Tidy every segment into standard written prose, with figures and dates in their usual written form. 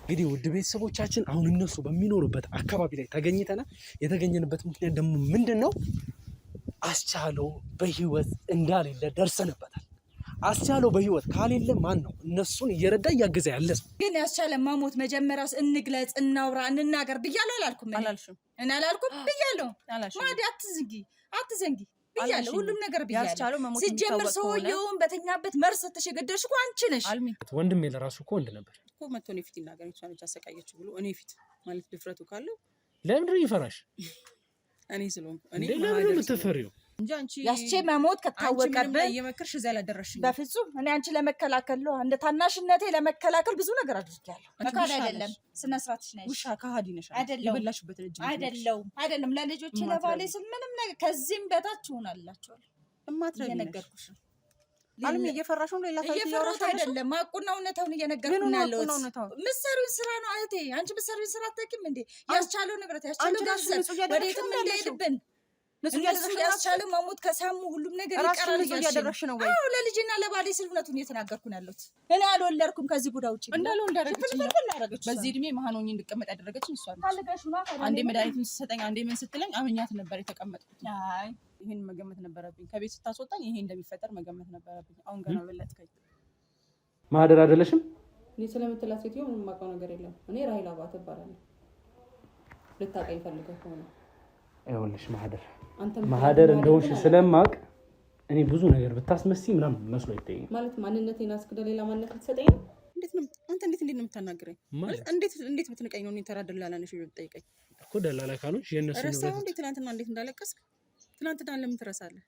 እንግዲህ ውድ ቤተሰቦቻችን አሁን እነሱ በሚኖሩበት አካባቢ ላይ ተገኝተናል። የተገኘንበት ምክንያት ደግሞ ምንድነው? አስቻለው በህይወት እንዳሌለ ደርሰንበታል። አስቻለው በህይወት ካሌለ ማን ነው እነሱን እየረዳ እያገዘ ያለ? ግን ያስቻለ ማሞት መጀመሪያስ እንግለጽ፣ እናውራ፣ እንናገር ብያለሁ አላልኩም? አላልሽም? እኔ አላልኩም ብያለሁ። ማዲ አትዘንጊ ብያለሁ። ሁሉም ነገር ብያለሁ። ሲጀምር ሰውየውን በተኛበት መርስ ተሸገደርሽ እኮ አንቺ ነሽ። ወንድሜ ለራሱ እኮ ወንድ ነበር እኮ መጥቶ እኔ ፊት ይናገረኝ እሷ ነች አሰቃየች ብሎ እኔ ፊት ማለት ድፍረቱ ካለው ለምንድን ነው ይፈራሽ? እኔ ስለሆንኩ እኔ ለምን ነው የምትፈሪው? እንጂ አንቺ ያስቼ መሞት ከታወቀብህ እየመከርሽ እዛ ያላደረሽኝ በፍጹም እኔ አንቺ ለመከላከል ነው እንደ ታናሽነቴ ለመከላከል ብዙ ነገር አድርጌያለሁ። መካድ አይደለም ስነ ስርዓትሽ ነሽ። ውሻ ከሃዲ ነሽ አይደለም። የበላሽበት ልጅ አይደለም ለልጆቼ ለባሌ ስል ምንም ነገር ከዚህም በታች ሆናላችኋል። እማትረቢ ነገርኩሽ። አልሚ እየፈራሽ ነው። ሌላ ታሪክ እየፈራሽ አይደለም። ማቁና እውነታውን እየነገርኩሽ ነው ያለሁት። ምሳሌውን ስራ ነው እህቴ። አንቺ ምሳሌውን ስራ አታውቂም እንዴ? ያስቻለው ንብረት ያስቻለው ገንዘብ ወዴትም እንዳይሄድብን እነሱ ያስቻለው ማሞት ከሳሙ ሁሉም ነገር ይቀራል እያደረግሽ ነው ወይ? አዎ ለልጅና ለባሌ ስል እውነቱን እየተናገርኩ ነው ያለሁት። እኔ አልወለድኩም ከዚህ ጉዳ ውጪ እንዳለው እንዳደረገችኝ በዚህ እድሜ መሀኖኝ እንድቀመጥ ያደረገችኝ እሷ ነች። አንዴ መድኃኒቱን ስትሰጠኝ አንዴ ምን ስትለኝ አመኛት ነበር የተቀመጥኩት። አይ ይሄን መገመት ነበረብኝ። ከቤት ስታስወጣኝ ይሄ እንደሚፈጠር መገመት ነበረብኝ። አሁን ገና በለጥከኝ። ማህደር አይደለሽም? እኔ ስለምትላት ሴትዮ ምንም የማውቀው ነገር የለም። እኔ ራሂል አባት እባላለሁ። ልታውቀኝ ፈልገህ ከሆነ ይኸውልሽ ማህደር እንደሆንሽ ስለማውቅ እኔ ብዙ ነገር ብታስመስይ ምናምን መስሎ ይታየኝ ማለት ማንነቴን አስክደ ሌላ ማንነት ልትሰጠኝ ነው? እንዴት ነው አንተ እንዴት ነው የምታናግረኝ? ማለት እንዴት ብትንቀኝ ነው? እኔ ተራ ደላላ ነሽ ብትጠይቀኝ እኮ ደላላ ካልሆንሽ የነሱ ነው። ረሳው እንዴ ትናንትና እንዴት እንዳለቀስክ? ትናንትና ለምን ትረሳለህ?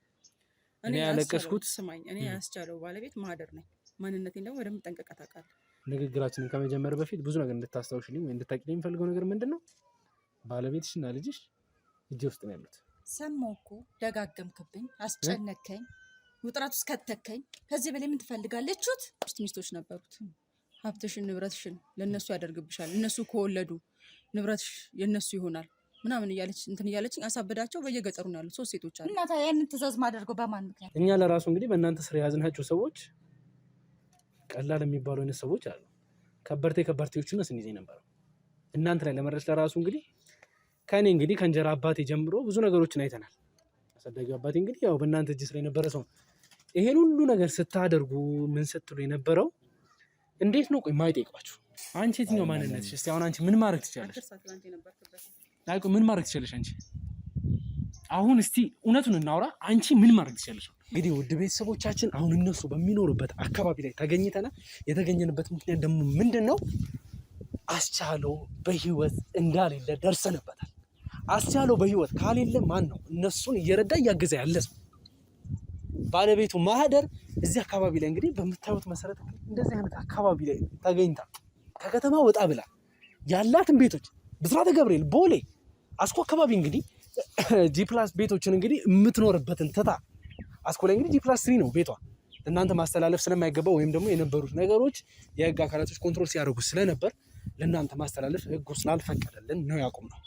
እኔ ያለቀስኩት ስማኝ፣ እኔ ያስቻለው ባለቤት ማህደር ነኝ። ማንነቴን ደግሞ በደንብ ጠንቀቀህ ታውቃለህ። ንግግራችንን ከመጀመር በፊት ብዙ ነገር እንድታስታውሽልኝ ወይ እንድታቂልኝ የምፈልገው ነገር ምንድነው? ባለቤትሽና ልጅሽ እጄ ውስጥ ነው ያሉት። ሰማሁ እኮ ደጋገምክብኝ፣ አስጨነከኝ፣ ውጥረት ውስጥ ከተከኝ። ከዚህ በላይ ምን ትፈልጋለች? ሚስቶች ነበሩት። ሀብትሽን ንብረትሽን ለነሱ ያደርግብሻል። እነሱ ከወለዱ ንብረትሽ የነሱ ይሆናል ምናምን እያለች እንትን እያለችኝ አሳበዳቸው። በየገጠሩ ነው ያሉት 3 ሴቶች አሉ። እናታ ያንን ትእዛዝ ማደርገው በማን ምክንያት? እኛ ለራሱ እንግዲህ በእናንተ ስር የያዝናቸው ሰዎች ቀላል የሚባሉ አይነት ሰዎች አሉ። ከበርቴዎቹን ነው ስንይዘኝ ነበረው። እናንተ ላይ ለመድረስ ለራሱ እንግዲህ ከኔ እንግዲህ ከእንጀራ አባቴ ጀምሮ ብዙ ነገሮችን አይተናል። አሳዳጊ አባቴ እንግዲህ ያው በእናንተ እጅ ስለ የነበረ ሰው ይሄን ሁሉ ነገር ስታደርጉ ምን ስትሉ የነበረው እንዴት ነው? ቆይ ማይጠይቋችሁ አንቺ የትኛው ማንነትሽ? እስቲ አሁን አንቺ ምን ማድረግ ትችላለሽ? ታውቁ ምን ማድረግ ትችላለሽ አንቺ? አሁን እስቲ እውነቱን እናውራ። አንቺ ምን ማድረግ ትችላለሽ? እንግዲህ ውድ ቤተሰቦቻችን አሁን እነሱ በሚኖሩበት አካባቢ ላይ ተገኝተናል። የተገኘንበት ምክንያት ደግሞ ምንድነው? አስቻለው በህይወት እንዳሌለ ደርሰንበታል። አስቻለው በህይወት ካሌለ ማን ነው እነሱን እየረዳ እያገዘ ያለ? ባለቤቱ ማህደር እዚህ አካባቢ ላይ እንግዲህ በምታዩት መሰረት እንደዚህ አይነት አካባቢ ላይ ተገኝታ ከከተማ ወጣ ብላ ያላትን ቤቶች ብስራተ ገብርኤል፣ ቦሌ፣ አስኮ አካባቢ እንግዲህ ጂፕላስ ቤቶችን እንግዲህ የምትኖርበትን ትታ አስኮ ላይ እንግዲህ ጂፕላስ3 ነው ቤቷ። እናንተ ማስተላለፍ ስለማይገባው ወይም ደግሞ የነበሩት ነገሮች የህግ አካላቶች ኮንትሮል ሲያደርጉ ስለነበር ለእናንተ ማስተላለፍ ህጉ ስላልፈቀደልን ነው ያቆምነው።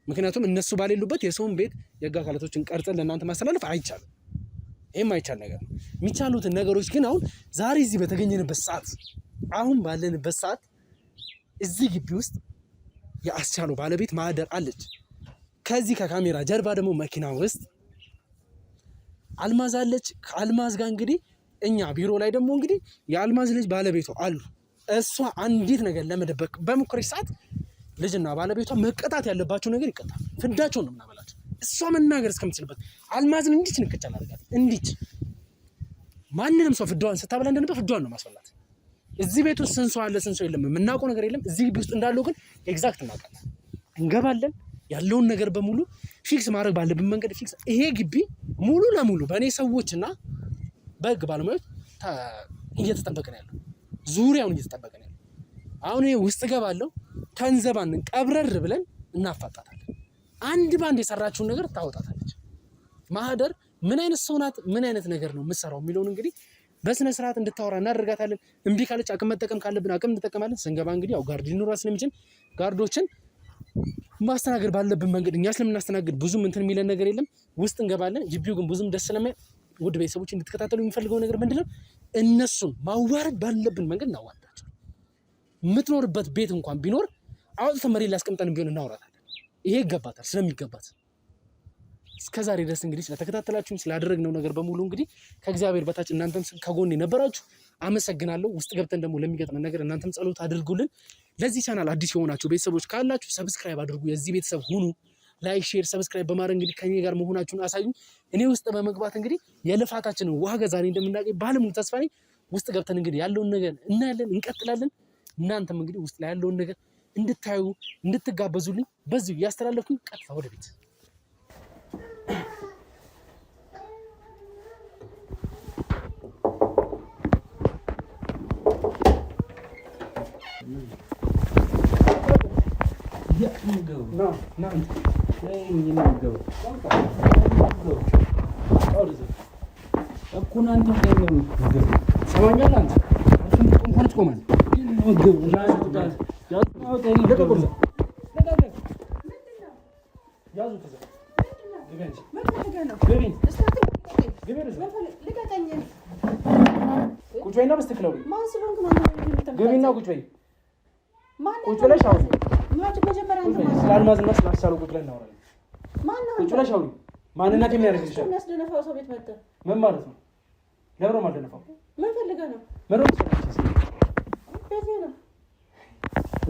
ምክንያቱም እነሱ ባሌሉበት የሰውን ቤት የህግ አካላቶችን ቀርጸን ለእናንተ ማስተላለፍ አይቻልም። ይህም አይቻል ነገር ነው። የሚቻሉትን ነገሮች ግን አሁን ዛሬ እዚህ በተገኘንበት ሰዓት፣ አሁን ባለንበት ሰዓት እዚህ ግቢ ውስጥ የአስቻለው ባለቤት ማህደር አለች። ከዚህ ከካሜራ ጀርባ ደግሞ መኪና ውስጥ አልማዝ አለች። ከአልማዝ ጋር እንግዲህ እኛ ቢሮ ላይ ደግሞ እንግዲህ የአልማዝ ልጅ ባለቤቷ አሉ። እሷ አንዲት ነገር ለመደበቅ በሞከረች ሰዓት ልጅና ባለቤቷ መቀጣት ያለባቸው ነገር ይቀጣል። ፍዳቸውን ነው የምናበላቸው። እሷ መናገር እስከምትችልበት አልማዝን እንዲች ንቅጫ አላደርጋት። እንዲች ማንንም ሰው ፍዳዋን ስታበላ እንደነበር ፍዳዋን ነው ማስበላት። እዚህ ቤት ውስጥ ስንት ሰው አለ ስንት ሰው የለም የምናውቀው ነገር የለም። እዚህ ግቢ ውስጥ እንዳለው ግን ኤግዛክት እናውቃለን። እንገባለን፣ ያለውን ነገር በሙሉ ፊክስ ማድረግ ባለብን መንገድ ፊክስ። ይሄ ግቢ ሙሉ ለሙሉ በእኔ ሰዎችና በህግ ባለሙያዎች እየተጠበቀ ነው ያለው። ዙሪያውን እየተጠበቀ ነው ያለው። አሁን ይሄ ውስጥ ገባለሁ፣ ተንዘባንን ቀብረር ብለን እናፋጣታለን። አንድ ባንድ የሰራችውን ነገር ታወጣታለች። ማህደር ምን አይነት ሰው ናት፣ ምን አይነት ነገር ነው የምትሰራው የሚለውን እንግዲህ በስነ ስርዓት እንድታወራ እናደርጋታለን። እምቢ ካለች አቅም መጠቀም ካለብን አቅም እንጠቀማለን። ስንገባ እንግዲህ ያው ጋርድ ሊኖራ ስለሚችል ጋርዶችን ማስተናገድ ባለብን መንገድ እኛ ስለምናስተናግድ ብዙም እንትን የሚለን ነገር የለም። ውስጥ እንገባለን። ግቢው ግን ብዙም ደስ ስለማይ ውድ ቤተሰቦች እንድትከታተሉ የሚፈልገው ነገር ምንድነው? እነሱን ማዋረድ ባለብን መንገድ እናዋርዳቸው። የምትኖርበት ቤት እንኳን ቢኖር አውጥተን መሬት ላይ አስቀምጠን ቢሆን እናወራታለን። ይሄ ይገባታል ስለሚገባት። እስከዛሬ ድረስ እንግዲህ ስለተከታተላችሁኝ ስላደረግነው ነገር በሙሉ እንግዲህ ከእግዚአብሔር በታች እናንተም ከጎን የነበራችሁ አመሰግናለሁ። ውስጥ ገብተን ደግሞ ለሚገጥመን ነገር እናንተም ጸሎት አድርጉልን። ለዚህ ቻናል አዲስ የሆናችሁ ቤተሰቦች ካላችሁ ሰብስክራይብ አድርጉ፣ የዚህ ቤተሰብ ሁኑ። ላይክ፣ ሼር፣ ሰብስክራይብ በማድረግ እንግዲህ ከኔ ጋር መሆናችሁን አሳዩ። እኔ ውስጥ በመግባት እንግዲህ የልፋታችንን ዋጋ ዛሬ እንደምናገኝ ባለሙሉ ተስፋ ነኝ። ውስጥ ገብተን እንግዲህ ያለውን ነገር እናያለን፣ እንቀጥላለን። እናንተም እንግዲህ ውስጥ ላይ ያለውን ነገር እንድታዩ እንድትጋበዙልኝ በዚሁ እያስተላለፍኩኝ ቀጥታ ወደ ቤት ቁጭ በይና በስተክለው ገቢና ቁጭ በይ። ቁጭ ብለሽ አውሪ። ስላልማዝና ስላሳሉ ቁጭ ብለን እናወራለን። ቁጭ ብለሽ አውሪ። ማንነት የሚያደርግ ይችላል። ምን ማለት ነው? ለብሮ ማልደነፋው ምን ፈልገህ ነው?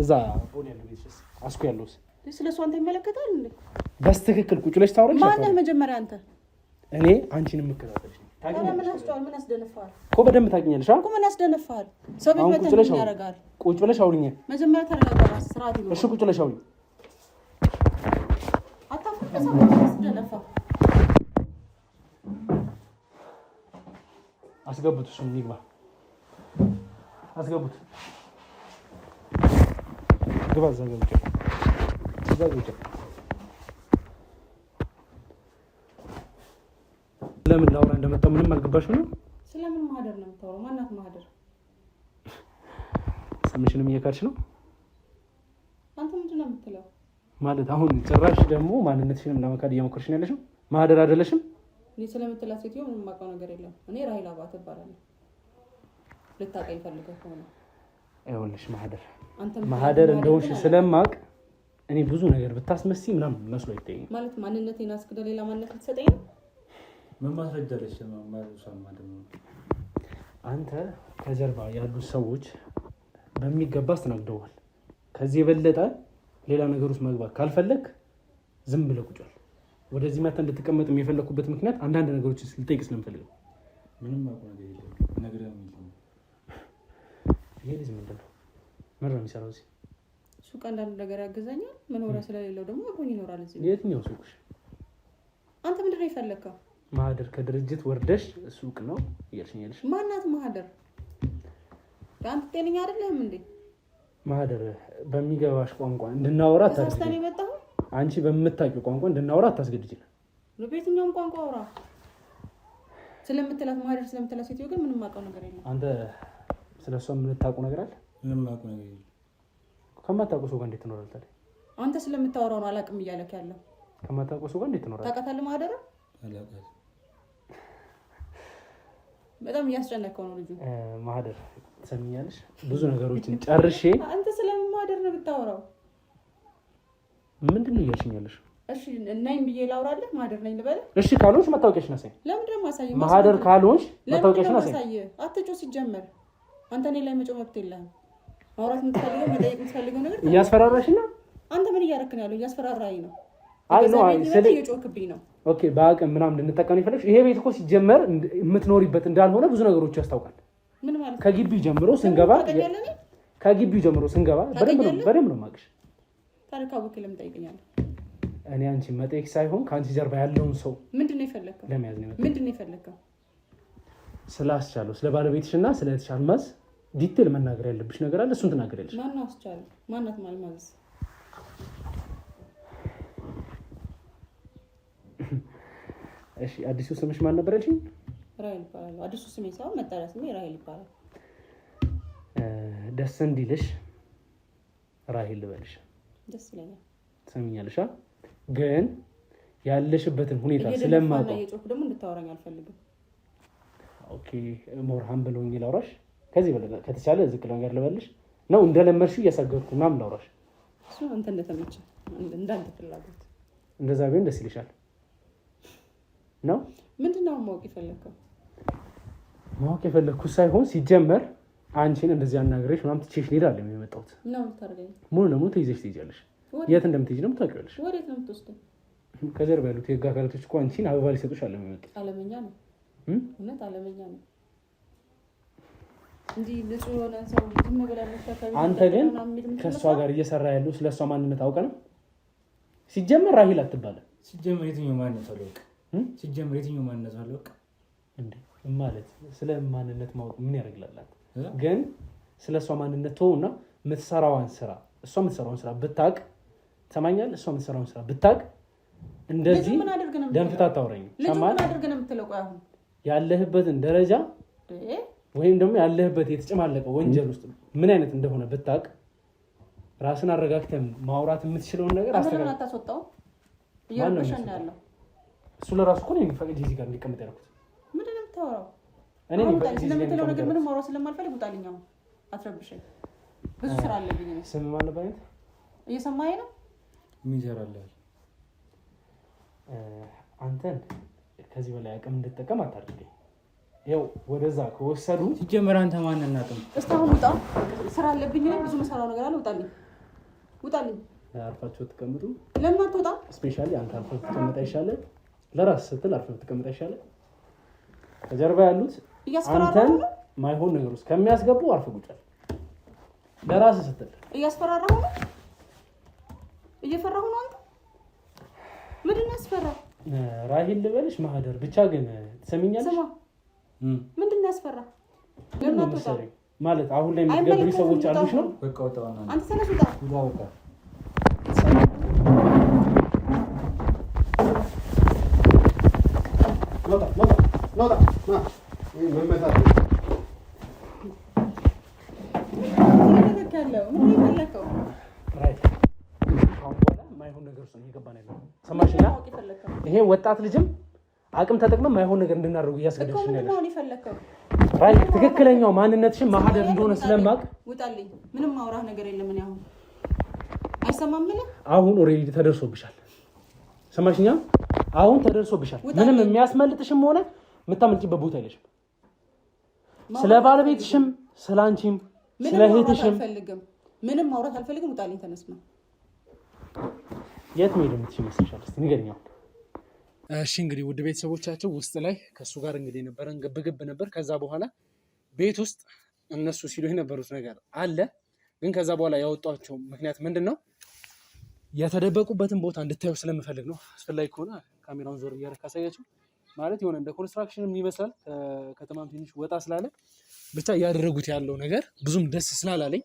እዛ ቦሌ ያለው ቤትስ አስኩ ያለውስ ስለሱ አንተ ይመለከታል እንዴ? በስትክክል ቁጭ ብለሽ ታወሪሽ። ማነህ መጀመሪያ አንተ? እኔ አንቺን የምከታተልሽ ምን አስቷል? ምን አስደነፋል እኮ በደንብ ታውቂኛለሽ እኮ። ምን አስደነፋል? ሰው ቤት መተህ ምን ያደርጋል? ቁጭ ብለሽ አውሪኝ። መጀመሪያ ተረጋጋ፣ ስርዓት ይኖር። እሺ ቁጭ ብለሽ አውሪኝ። አታፍርም? ሰው አስደነፋ። አስገቡት፣ እሱም ይግባ። አስገቡት። ግባ። እዛ ገብቼ ለምን ላውራ እንደመጣሁ ምንም አልገባሽም ነው? ስለምን ማህደር ነው የምታወራው? ማናት ማህደር? ስምሽንም እየካድሽ ነው አንተ። ምንድን ነው የምትለው? ማለት አሁን ጭራሽ ደግሞ ማንነትሽንም ለመካድ እየሞከርሽ ነው ያለሽው። ማህደር አይደለሽም። እኔ ስለምትላት ሴትዮ ምንም የማውቀው ነገር የለም። እኔ ራሂል አባተ እባላለሁ። ልታውቀኝ ፈልገህ ከሆነ ይኸውልሽ ማህደር እንደሆንሽ ስለማውቅ እኔ ብዙ ነገር ብታስመስይ ምናምን መስሎ አይታየኝም። ማለት ማንነቴን አስክደ ሌላ ማንነት ልትሰጠኝ ነው? ምን ማስረጃ አለሽ? አንተ ከጀርባ ያሉ ሰዎች በሚገባ አስተናግደዋል። ከዚህ የበለጠ ሌላ ነገር ውስጥ መግባት ካልፈለግ ዝም ብለህ ቁጭ በል። ወደዚህ መተህ እንድትቀመጥ የፈለኩበት ምክንያት አንዳንድ ነገሮችን ልጠይቅ ስለምፈልግ ነው። ምንም አውቀው ነገር የለም። ነገር ነው። ይሄ ልጅ ምንድን ነው የሚሰራው እዚህ? ሱቅ አንዳንድ ነገር ያገዛኛል። መኖሪያ ስለሌለው ደግሞ አብሮኝ ይኖራል እዚህ። የትኛው ሱቅሽ? አንተ ምንድን ነው የፈለከው? ማህደር ከድርጅት ወርደሽ ሱቅ ነው እያልሽኝ? ማናት ማህደር? አንተ ጤነኛ አይደለህም እንዴ? ማህደር በሚገባሽ ቋንቋ እንድናወራ ታስታኔ መጣሁ። አንቺ በምታውቂው ቋንቋ እንድናወራ አታስገድጂኝ። በየትኛውም ቋንቋ አውራ። ስለምትላት ማህደር ስለምትላት ሴትዮ ግን ምንም አውቀው ነገር የለም። አንተ ስለሷ የምታውቀው ነገር አለ? ምንም አውቀው ነገር የለም። ከማታውቀው ሰው ጋር እንዴት ትኖራለህ ታዲያ? አንተ ስለምታወራው ነው አላውቅም እያለክ ያለው። ከማታውቀው ሰው ጋር እንዴት ትኖራለህ? ታውቃታለህ ማህደር? አላውቃትም። በጣም እያስጨነቀው ነው ልጁ። ማህደር ትሰሚኛለሽ? ብዙ ነገሮችን ጨርሼ አንተ ስለምን ማህደር ነው የምታወራው? ምንድን ነው እያልሽኝ ያለሽ? እሺ ነኝ ብዬ ላውራለህ? ማህደር ነኝ ልበልህ? እሺ ካልሆንሽ መታወቂያሽን አሳይኝ። ለምንድን ነው የማሳይህ? ማህደር ካልሆንሽ መታወቂያሽን አሳይኝ። አትጮህ። ሲጀመር አንተ እኔ ላይ መጮህ መብት የለህም። ማውራት የምትፈልገው መጠየቅ የምትፈልገው ነገር እያስፈራራሽኝ ነው። አንተ ምን እያደረክ ነው ያለው? እያስፈራራኝ ነው። አይ ነው እየጮህክብኝ ነው። ኦኬ በአቅም ምናምን ልንጠቀም ይፈልግሽ። ይሄ ቤት እኮ ሲጀመር የምትኖሪበት እንዳልሆነ ብዙ ነገሮች ያስታውቃል። ምን ማለት? ከግቢው ጀምሮ ስንገባ በደንብ ነው የማውቅሽ። ታሪክ አወክ ለምን ጠይቀኛለህ? እኔ አንቺ መጠየቅ ሳይሆን ከአንቺ ጀርባ ያለውን ሰው ምንድነው የፈለከው? ለመያዝ ነው። ምንድነው የፈለከው? ስላስቻለው ስለ ባለቤትሽና ስለ ተሻልማዝ ዲቴል መናገር ያለብሽ ነገር አለ። እሱን ትናገሪያለሽ። ማን ነው አስቻለው? ማናት ማልማዝ? እሺ አዲሱ ስምሽ ማን ነበር ያልሽኝ? ራሂል ይባላል። አዲሱ ስሜ ሳይሆን መጠሪያ ስሜ ራሂል ይባላል። ደስ እንዲልሽ ራሂል ልበልሽ? ደስ ይለኛል። ትሰሚኛለሽ? ግን ያለሽበትን ሁኔታ ስለማውቀው የጮክ ደግሞ እንድታወራኝ አልፈልግም። ኦኬ ሞር ሃምብል ሆኜ ላውራሽ ከዚህ በለጠ ከተቻለ ዝቅ ነገር ልበልሽ ነው እንደለመድሽው እያሳገርኩ ምናምን ላውራሽ እሱ አንተ እንደተመቸ እንዳንተ ፍላጎት እንደዛ ቢሆን ደስ ይልሻል ነው ምንድነው ማወቅ የፈለኩት ሳይሆን ሲጀመር አንቺን እንደዚህ አናግሬሽ ምናምን ትቼሽ ልሄዳለሁ የመጣሁት ነው ታርገኝ ሙሉ ለሙሉ ትይዘሽ ትይዣለሽ የት እንደምትይዥ ነው የምታውቂዋለሽ ወዴት ነው የምትወስደው ከጀርባ ያሉት የህግ አካላቶች እኮ አንቺን አበባ ሊሰጡሽ አለ የሚመጡት አለመኛ ነው እውነት አለመኛ ነው እንጂ ንጹህ ሆነ ሰው ዝም ብለህ መስተካከል አንተ ግን ከሷ ጋር እየሰራ ያለው ስለሷ ማንነት አውቀ ነው ሲጀመር ራሂል አትባልም ሲጀመር የትኛው ማንነት አለውቅ እንዴ ማለት ስለ ማንነት ማወቅ ምን ያደርግላላት ግን ስለሷ ማንነት ተውና የምትሰራውን ስራ እሷ የምትሰራውን ስራ ብታውቅ ተማኛል እሷ የምትሰራውን ስራ ብታውቅ እንደዚህ ደንፍታ አታውረኝ ሰማል ያለህበትን ደረጃ ወይም ደግሞ ያለህበት የተጨማለቀ ወንጀል ውስጥ ምን አይነት እንደሆነ ብታውቅ ራስን አረጋግተህ ማውራት የምትችለውን ነገር አታስወጣው እያረበሸን ያለው እሱ ለራሱ እኮ ነው የሚፈቅድ እዚህ ጋር እንዲቀመጥ ያደረኩት ምንድን ነው የምታወራው እኔ ስለምትለው ነገር ምንም ማውራት ስለማልፈልግ ውጣልኝ አሁን አትረብሸኝ ብዙ ስራ አለብኝ ነው ስም ማን ነበር አይነት እየሰማኸኝ ነው የሚሰራልህ አንተን ከዚህ በላይ አቅም እንድትጠቀም አታድርገኝ ያው ወደዛ ከወሰዱ ሲጀመር አንተ ማንነት ናት እስካሁን ውጣ ስራ አለብኝ ብዙ መሰራው ነገር አለ ውጣልኝ አርፋችሁ ተቀምጡ ለምን አትወጣ ስፔሻሊ አንተ አርፈህ ተቀመጣ ይሻላል ለራስ ስትል አርፈህ ተቀመጣ ይሻላል ከጀርባ ያሉት አንተን ማይሆን ነገር ውስጥ ከሚያስገቡ አርፈህ ቁጭ ለራስ ስትል እያስፈራራሁ ነው እየፈራሁ ነው አንተ ምንድን ነው ያስፈራው ራሂል ልበልሽ ማህደር ብቻ ግን ትሰሚኛለሽ ምንድን ነው ያስፈራ ለምን አትወጣ ማለት አሁን ላይ የሚገበሩ ሰዎች አሉሽ ነው በቃ ወጣውና አንተ ተነስታ ይላውቃ ኖታ መመታት ምን ይፈልከው ራይት አሁን በኋላ ማይሆን ነገር ውስጥ እየገባን ያለው ሰማሽኛ ይሄ ወጣት ልጅም አቅም ተጠቅመን ማይሆን ነገር እንድናደርጉ እያስገደድሽ ነው ያለሽ ራይት ትክክለኛው ማንነትሽን ማህደር እንደሆነ ስለማቅ ውጣልኝ ምንም ማውራህ ነገር የለም እኔ አሁን አይሰማም አሁን ኦሬዲ ተደርሶብሻል ሰማሽኛ አሁን ተደርሶብሻል ምንም የሚያስመልጥሽም ሆነ የምታመልጭበት ቦታ የለሽም ስለ ባለቤትሽም ስለ አንቺም ስለ እህትሽም ምንም ማውራት አልፈልግም ውጣልኝ ተነስማ የት መሄድ የምትችይመስልሻል እስቲ ንገሪኝ እሺ እንግዲህ ውድ ቤተሰቦቻቸው ውስጥ ላይ ከሱ ጋር እንግዲህ ነበረን ግብግብ ነበር ከዛ በኋላ ቤት ውስጥ እነሱ ሲሉ የነበሩት ነገር አለ ግን ከዛ በኋላ ያወጣቸው ምክንያት ምንድነው የተደበቁበትን ቦታ እንድታዩ ስለምፈልግ ነው አስፈላጊ ከሆነ ካሜራውን ዞር እያደረክ አሳያችሁ ማለት የሆነ እንደ ኮንስትራክሽንም ይመስላል ከተማም ትንሽ ወጣ ስላለ ብቻ ያደረጉት ያለው ነገር ብዙም ደስ ስላላለኝ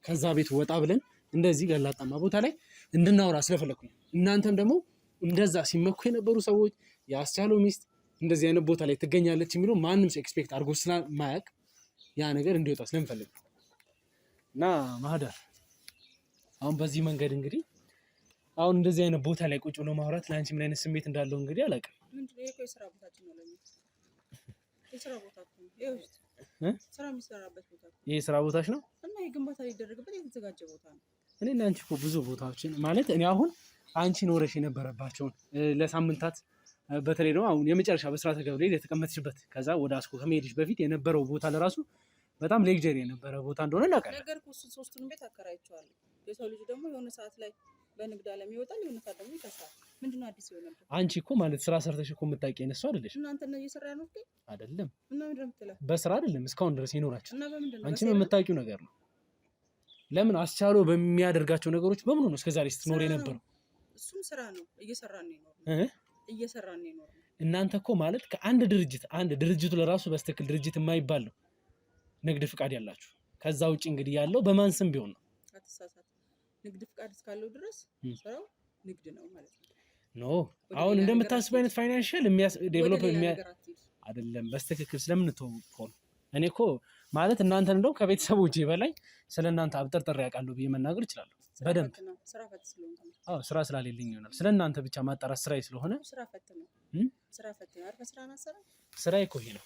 ከዛ ቤት ወጣ ብለን እንደዚህ ገላጣማ ቦታ ላይ እንድናወራ ስለፈለኩኝ እናንተም ደግሞ እንደዛ ሲመኩ የነበሩ ሰዎች ያስቻለው ሚስት እንደዚህ አይነት ቦታ ላይ ትገኛለች የሚለው ማንም ሰው ኤክስፔክት አድርጎ ስለማያውቅ ያ ነገር እንዲወጣ ስለምፈልግ እና ማህደር አሁን በዚህ መንገድ እንግዲህ አሁን እንደዚህ አይነት ቦታ ላይ ቁጭ ብሎ ማውራት ለአንቺ ምን አይነት ስሜት እንዳለው እንግዲህ አላውቅም ምንድነው ይሄ የስራ ቦታችን ነው ለኛ የስራ ቦታችን ነው ስራ የሚሰራበት ቦታ ይሄ ስራ ቦታሽ ነው እና የግንባታ ሊደረግበት የተዘጋጀ ቦታ ነው እኔና አንቺ እኮ ብዙ ቦታዎችን ማለት እኔ አሁን አንቺ ኖረሽ የነበረባቸውን ለሳምንታት በተለይ ደግሞ አሁን የመጨረሻ በስርዓተ ገብርኤል የተቀመጥሽበት ከዛ ወደ አስኮ ከመሄድሽ በፊት የነበረው ቦታ ለራሱ በጣም ሌክጀሪ የነበረ ቦታ እንደሆነ እናውቃለን ነገር እኮ ሶስቱንም ቤት አከራይቼዋለሁ የሰው ልጅ ደግሞ የሆነ ሰዓት ላይ በንግድ ዓለም ይወጣል የሆነ ሰዓት ደግሞ ይከስራል ምንድነው አዲስ የሆነበት አንቺ እኮ ማለት ስራ ሰርተሽ እኮ የምታውቂ አይነት ሰው አይደለሽ እናንተ ነው እየሰራ ነው አይደለም እና ምንድነው የምትለው በስራ አይደለም እስካሁን ድረስ ይኖራችሁ እና በምንድነው አንቺም የምታውቂው ነገር ነው ለምን አስቻለው በሚያደርጋቸው ነገሮች በሙሉ ነው እስከዛሬ ስትኖር የነበረው እሱም ስራ ነው እየሰራን ነው እናንተ እኮ ማለት ከአንድ ድርጅቱ ለራሱ በስተክል ድርጅት የማይባል ነው ንግድ ፍቃድ ያላችሁ ከዛ ውጪ እንግዲህ ያለው በማን ስም ቢሆን ነው አትሳሳት ንግድ ፍቃድ እስካለው ድረስ ስራው ንግድ ነው ማለት ነው ኖ አሁን እንደምታስቡ አይነት ፋይናንሻል ዴቨሎፕ አይደለም በስተክል ስለምንተወው እኔ እኮ ማለት እናንተ እንደው ከቤተሰቦቼ በላይ ስለናንተ አብጠርጥሬ ያውቃለሁ ብዬ መናገር እችላለሁ በደንብ ስራ ፈት ስለሆነ ስራ ስላሌለኝ ይሆናል ስለናንተ ብቻ ማጣራት ስራዬ ስለሆነ ስራ ፈት ነው አርፈ ስራና ሰራ ስራዬ እኮ ይሄ ነው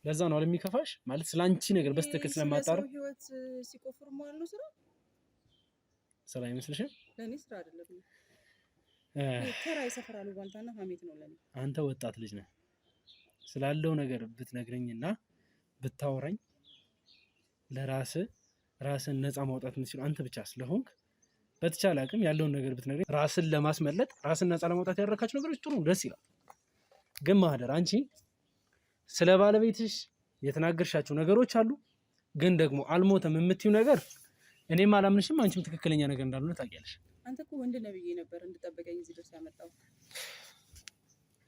ለዛ ነው የሚከፋሽ ማለት ስላንቺ ነገር በስተክል ስለማጣራ ህይወት ሲቆፍሩ ማለት ነው ስራ አይመስልሽም? ለኔ ስራ አይደለም። ተራ የሰፈር አሉባልታና ሀሜት ነው ለኔ። አንተ ወጣት ልጅ ነህ። ስላለው ነገር ብትነግረኝና ብታወራኝ ራስን ነፃ ማውጣት የምትችለው አንተ ብቻ ስለሆንክ በተቻለ አቅም ያለውን ነገር ብትነግረኝ ራስን ለማስመለጥ ራስን ነፃ ለማውጣት ያደረካቸው ነገሮች ጥሩ ደስ ይላል። ግን ማህደር አንቺ ስለ ባለቤትሽ የተናገርሻቸው ነገሮች አሉ፣ ግን ደግሞ አልሞተም የምትዩ ነገር እኔም አላምንሽም፣ አንቺም ትክክለኛ ነገር እንዳልሆነ ታውቂያለሽ። አንተ እኮ ወንድ ነብዬ ነበር እንድጠበቀኝ እዚህ ድረስ ያመጣው።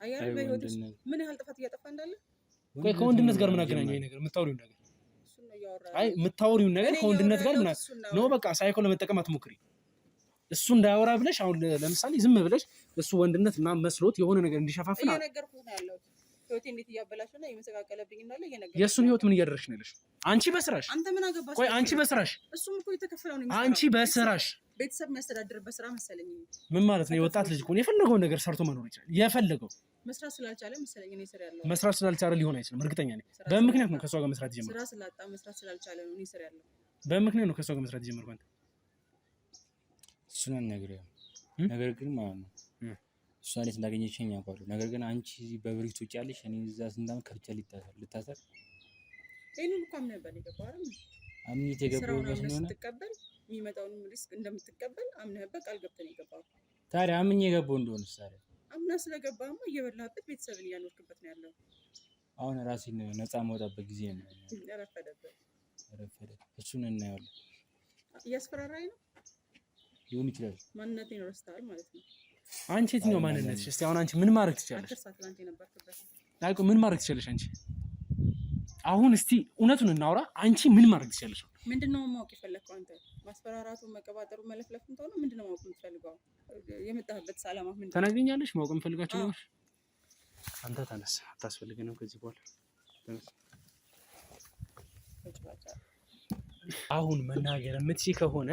አያለ በህይወትሽ ምን ያህል ጥፋት እያጠፋ እንዳለ። ቆይ ከወንድነት ጋር ምን አገናኘው ይሄ ነገር? የምታወሪው ነገር የምታወሪው ነገር ከወንድነት ጋር ምን ነው? በቃ ሳይኮ ለመጠቀም አትሞክሪ። እሱ እንዳያወራ ብለሽ አሁን ለምሳሌ ዝም ብለሽ እሱ ወንድነት እና መስሎት የሆነ ነገር እንዲሸፋፍን እየነገርኩህ ነው ያለው። ህይወቴ እንዴት እያበላሽና እየመሰቃቀለብኝ እንዳለ እየነገርኩህ። የእሱን ህይወት ምን እያደረግሽ ነው ያለሽ? አንቺ በስራሽ አንተ ምን አገባሽ? ቆይ አንቺ በስራሽ እሱም እኮ የተከፈለው ነው። አንቺ በስራሽ ቤተሰብ የሚያስተዳድርበት ስራ መሰለኝ። ምን ማለት ነው? የወጣት ልጅ እኮ የፈለገውን ነገር ሰርቶ መኖር ይችላል። የፈለገው መስራት ስላልቻለ መሰለኝ እኔ ስራ ያለው መስራት ስላልቻለ ሊሆን አይችልም። እርግጠኛ ነኝ። በምክንያት ነው ከሷ ጋር መስራት ይጀምራል። ስራ ስላጣ መስራት ስላልቻለ ነው እኔ ስራ ያለው። በምክንያት ነው ከሷ ጋር መስራት ይጀምራል። አንተ እሱን ነገር ነገር ግን ማለት ነው እሷ እንዴት እንዳገኘችኝ ያውቃሉ። ነገር ግን አንቺ በብሪት ውጭ ያለሽ እኔ እዛ ስንት ዓመት ከብቻ ልታሰር ይሄንን እንኳን ነበር የገባው አይደል? አምኜ የገባሁበት ነው። ስትቀበል የሚመጣውን ሪስክ እንደምትቀበል አምነህበት ቃል ገብተህ የገባው። ታዲያ አምኜ የገባው እንደሆነ ታዲያ አምነህ ስለገባህማ እየበላህበት ቤተሰብን እያኖርክበት ነው ያለው። አሁን ራሴን ነፃ ማውጣበት ጊዜ ነው። ረፈደ። እሱን እናየዋለን። እያስፈራራኝ ነው ሊሆን ይችላል። ማንነቴን ረስተሃል ማለት ነው። አንቺ የትኛው ማንነትሽ? እስቲ አሁን አንቺ ምን ማድረግ ትችላለሽ? ታውቁ ምን ማድረግ ትችላለሽ አንቺ? አሁን እስቲ እውነቱን እናውራ። አንቺ ምን ማድረግ ትችላለሽ? ምንድነው ማወቅ የፈለከው አንተ? ማስፈራራቱን፣ መቀባጠሩ፣ መለፍለፉን ተው ነው። ምንድነው ማወቅ የምትፈልገው? የመጣህበት ሰላማ ምንድነው? ተናግረኛለሽ? ማወቅ የምፈልጋቸው ነገሮች። አንተ ተነስ፣ አታስፈልገንም ከዚህ በኋላ ተነስ። አሁን መናገር የምትችይ ከሆነ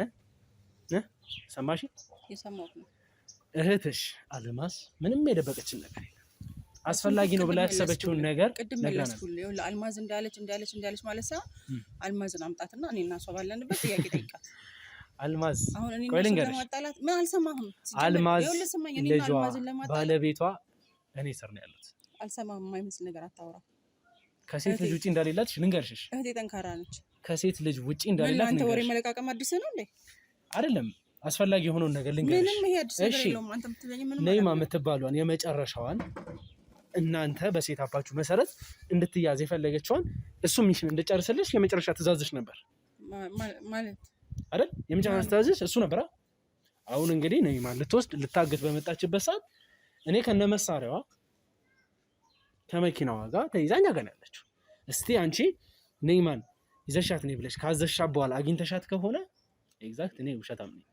ሰማሽ? የሰማሁት ነው። እህትሽ አልማዝ ምንም የደበቀችን ነገር የለም። አስፈላጊ ነው ብላ ያሰበችውን ነገር ነግረናል። አልማዝ እንዳለች ማለት ሳይሆን አልማዝን አምጣትና እኔና እሷ ባለንበት ጥያቄ ጠይቃት። አልማዝ አሁን እኔ እና እሷ ለማጣላት ምን አልሰማህም? አልማዝ ልጇ ባለቤቷ እኔ ስር ነው ያሉት። አልሰማህም? የማይመስል ነገር አታውራ። ከሴት ልጅ ውጪ እንዳሌላትሽ ልንገርሽ። እህቴ ጠንካራ ነች። ከሴት ልጅ ውጪ እንዳሌላት አንተ ወሬ መለቃቀም አዲስ ነው እንዴ? አይደለም። አስፈላጊ የሆነውን ነገር ልንገርሽ። ምንም ይሄ አዲስ ነገር የለውም። አንተ የምትለኝ ምንም ነይማ የምትባሏን የመጨረሻዋን እናንተ በሴት አባችሁ መሰረት እንድትያዝ የፈለገችዋን እሱ ሚሽን እንድጨርስልሽ የመጨረሻ ትእዛዝሽ ነበር ማለት አይደል? የመጨረሻ ትእዛዝሽ እሱ ነበር። አሁን እንግዲህ ነይማ ልትወስድ ልታገት በመጣችበት ሰዓት እኔ ከነመሳሪያዋ ከመኪናዋ ጋር ተይዛኛ ጋር ያለችው። እስቲ አንቺ ነይማን ይዘሻት ነይ ብለሽ ካዘሻት በኋላ አግኝተሻት ከሆነ ኤግዛክት እኔ ውሸታም ነኝ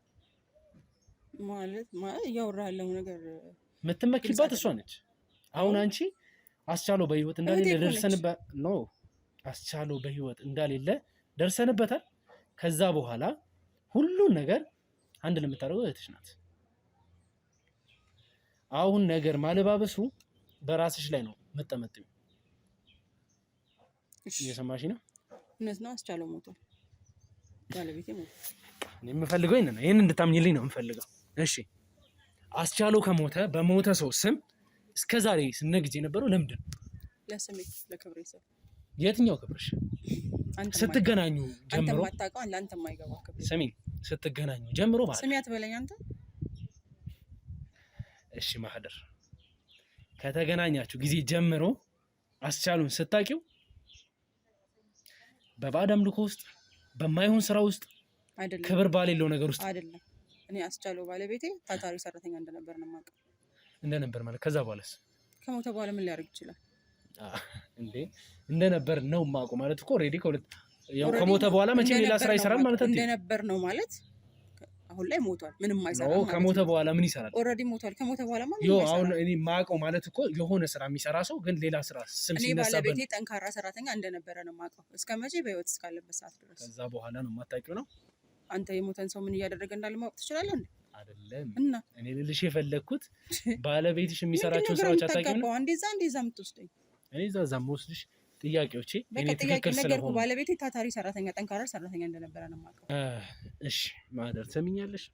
ማለት እያወራህ ያለው ነገር የምትመኪባት እሷ ነች። አሁን አንቺ አስቻለው በህይወት እንዳሌለ ደርሰንበት ነው። አስቻለው በህይወት እንዳሌለ ደርሰንበታል። ከዛ በኋላ ሁሉን ነገር አንድ ለምታደርገው እህትሽ ናት። አሁን ነገር ማለባበሱ በራስሽ ላይ ነው መጠመጥኝ። እየሰማሽ ነው? እውነት ነው። አስቻለው ሞቷል። ባለቤቴ ሞቷል። እኔ የምፈልገው ይሄን እንድታምኝልኝ ነው የምፈልገው። እሺ አስቻለው ከሞተ በሞተ ሰው ስም እስከዛሬ ስነግጅ የነበረው ለምንድን ነው? ለስሜ ለክብሬ ሰው። የትኛው ክብርሽ? ስትገናኙ ጀምሮ አንተ ማታውቀው ለአንተ የማይገባ ክብር። ስሚ ስትገናኙ ጀምሮ ማለት ስሚ አትበለኝ አንተ። እሺ ማህደር ከተገናኛችሁ ጊዜ ጀምሮ አስቻሉን ስታቂው በባዕድ አምልኮ ውስጥ በማይሆን ስራ ውስጥ አይደለም፣ ክብር ባሌለው ነገር ውስጥ አይደለም። እኔ አስቻለው ባለቤቴ ታታሪ ሰራተኛ እንደነበር ነው የማውቀው። እንደነበር ማለት ከዛ በኋላስ? ከሞተ በኋላ ምን ሊያደርግ ይችላል እንዴ? እንደነበር ነው የማውቀው ማለት እኮ ኦሬዲ ከሞተ በኋላ መቼም ሌላ ስራ ይሰራል ማለት አይደል? እንደነበር ነው ማለት አሁን ላይ ሞቷል። ምንም አይሰራም ማለት ነው። ከሞተ በኋላ ምን ይሰራል? ኦሬዲ ሞቷል። ከሞተ በኋላ ማለት ነው። አሁን እኔ የማውቀው ማለት እኮ የሆነ ስራ የሚሰራ ሰው ግን ሌላ ስራ ስም ሲነሳበት፣ እኔ ባለቤቴ ጠንካራ ሰራተኛ እንደነበረ ነው የማውቀው እስከ መቼ በህይወት እስካለበት ሰዓት ድረስ። ከዛ በኋላ ነው የማታውቂው ነው። አንተ የሞተን ሰው ምን እያደረገ እንዳለ ማወቅ ትችላለህ እንዴ? አይደለም። እና እኔ ልልሽ የፈለግኩት ባለቤትሽ የሚሰራቸውን ስራዎች አታውቂም ነው። አንዴ እዛ የምትወስደኝ እኔ እዛ የምወስድሽ ጥያቄዎቼ እኔ ትክክል ስለሆነ ባለቤቴ ታታሪ ሰራተኛ፣ ጠንካራ ሰራተኛ እንደነበረ ነው የማውቀው። እሺ ማህደር ትሰሚኛለሽ?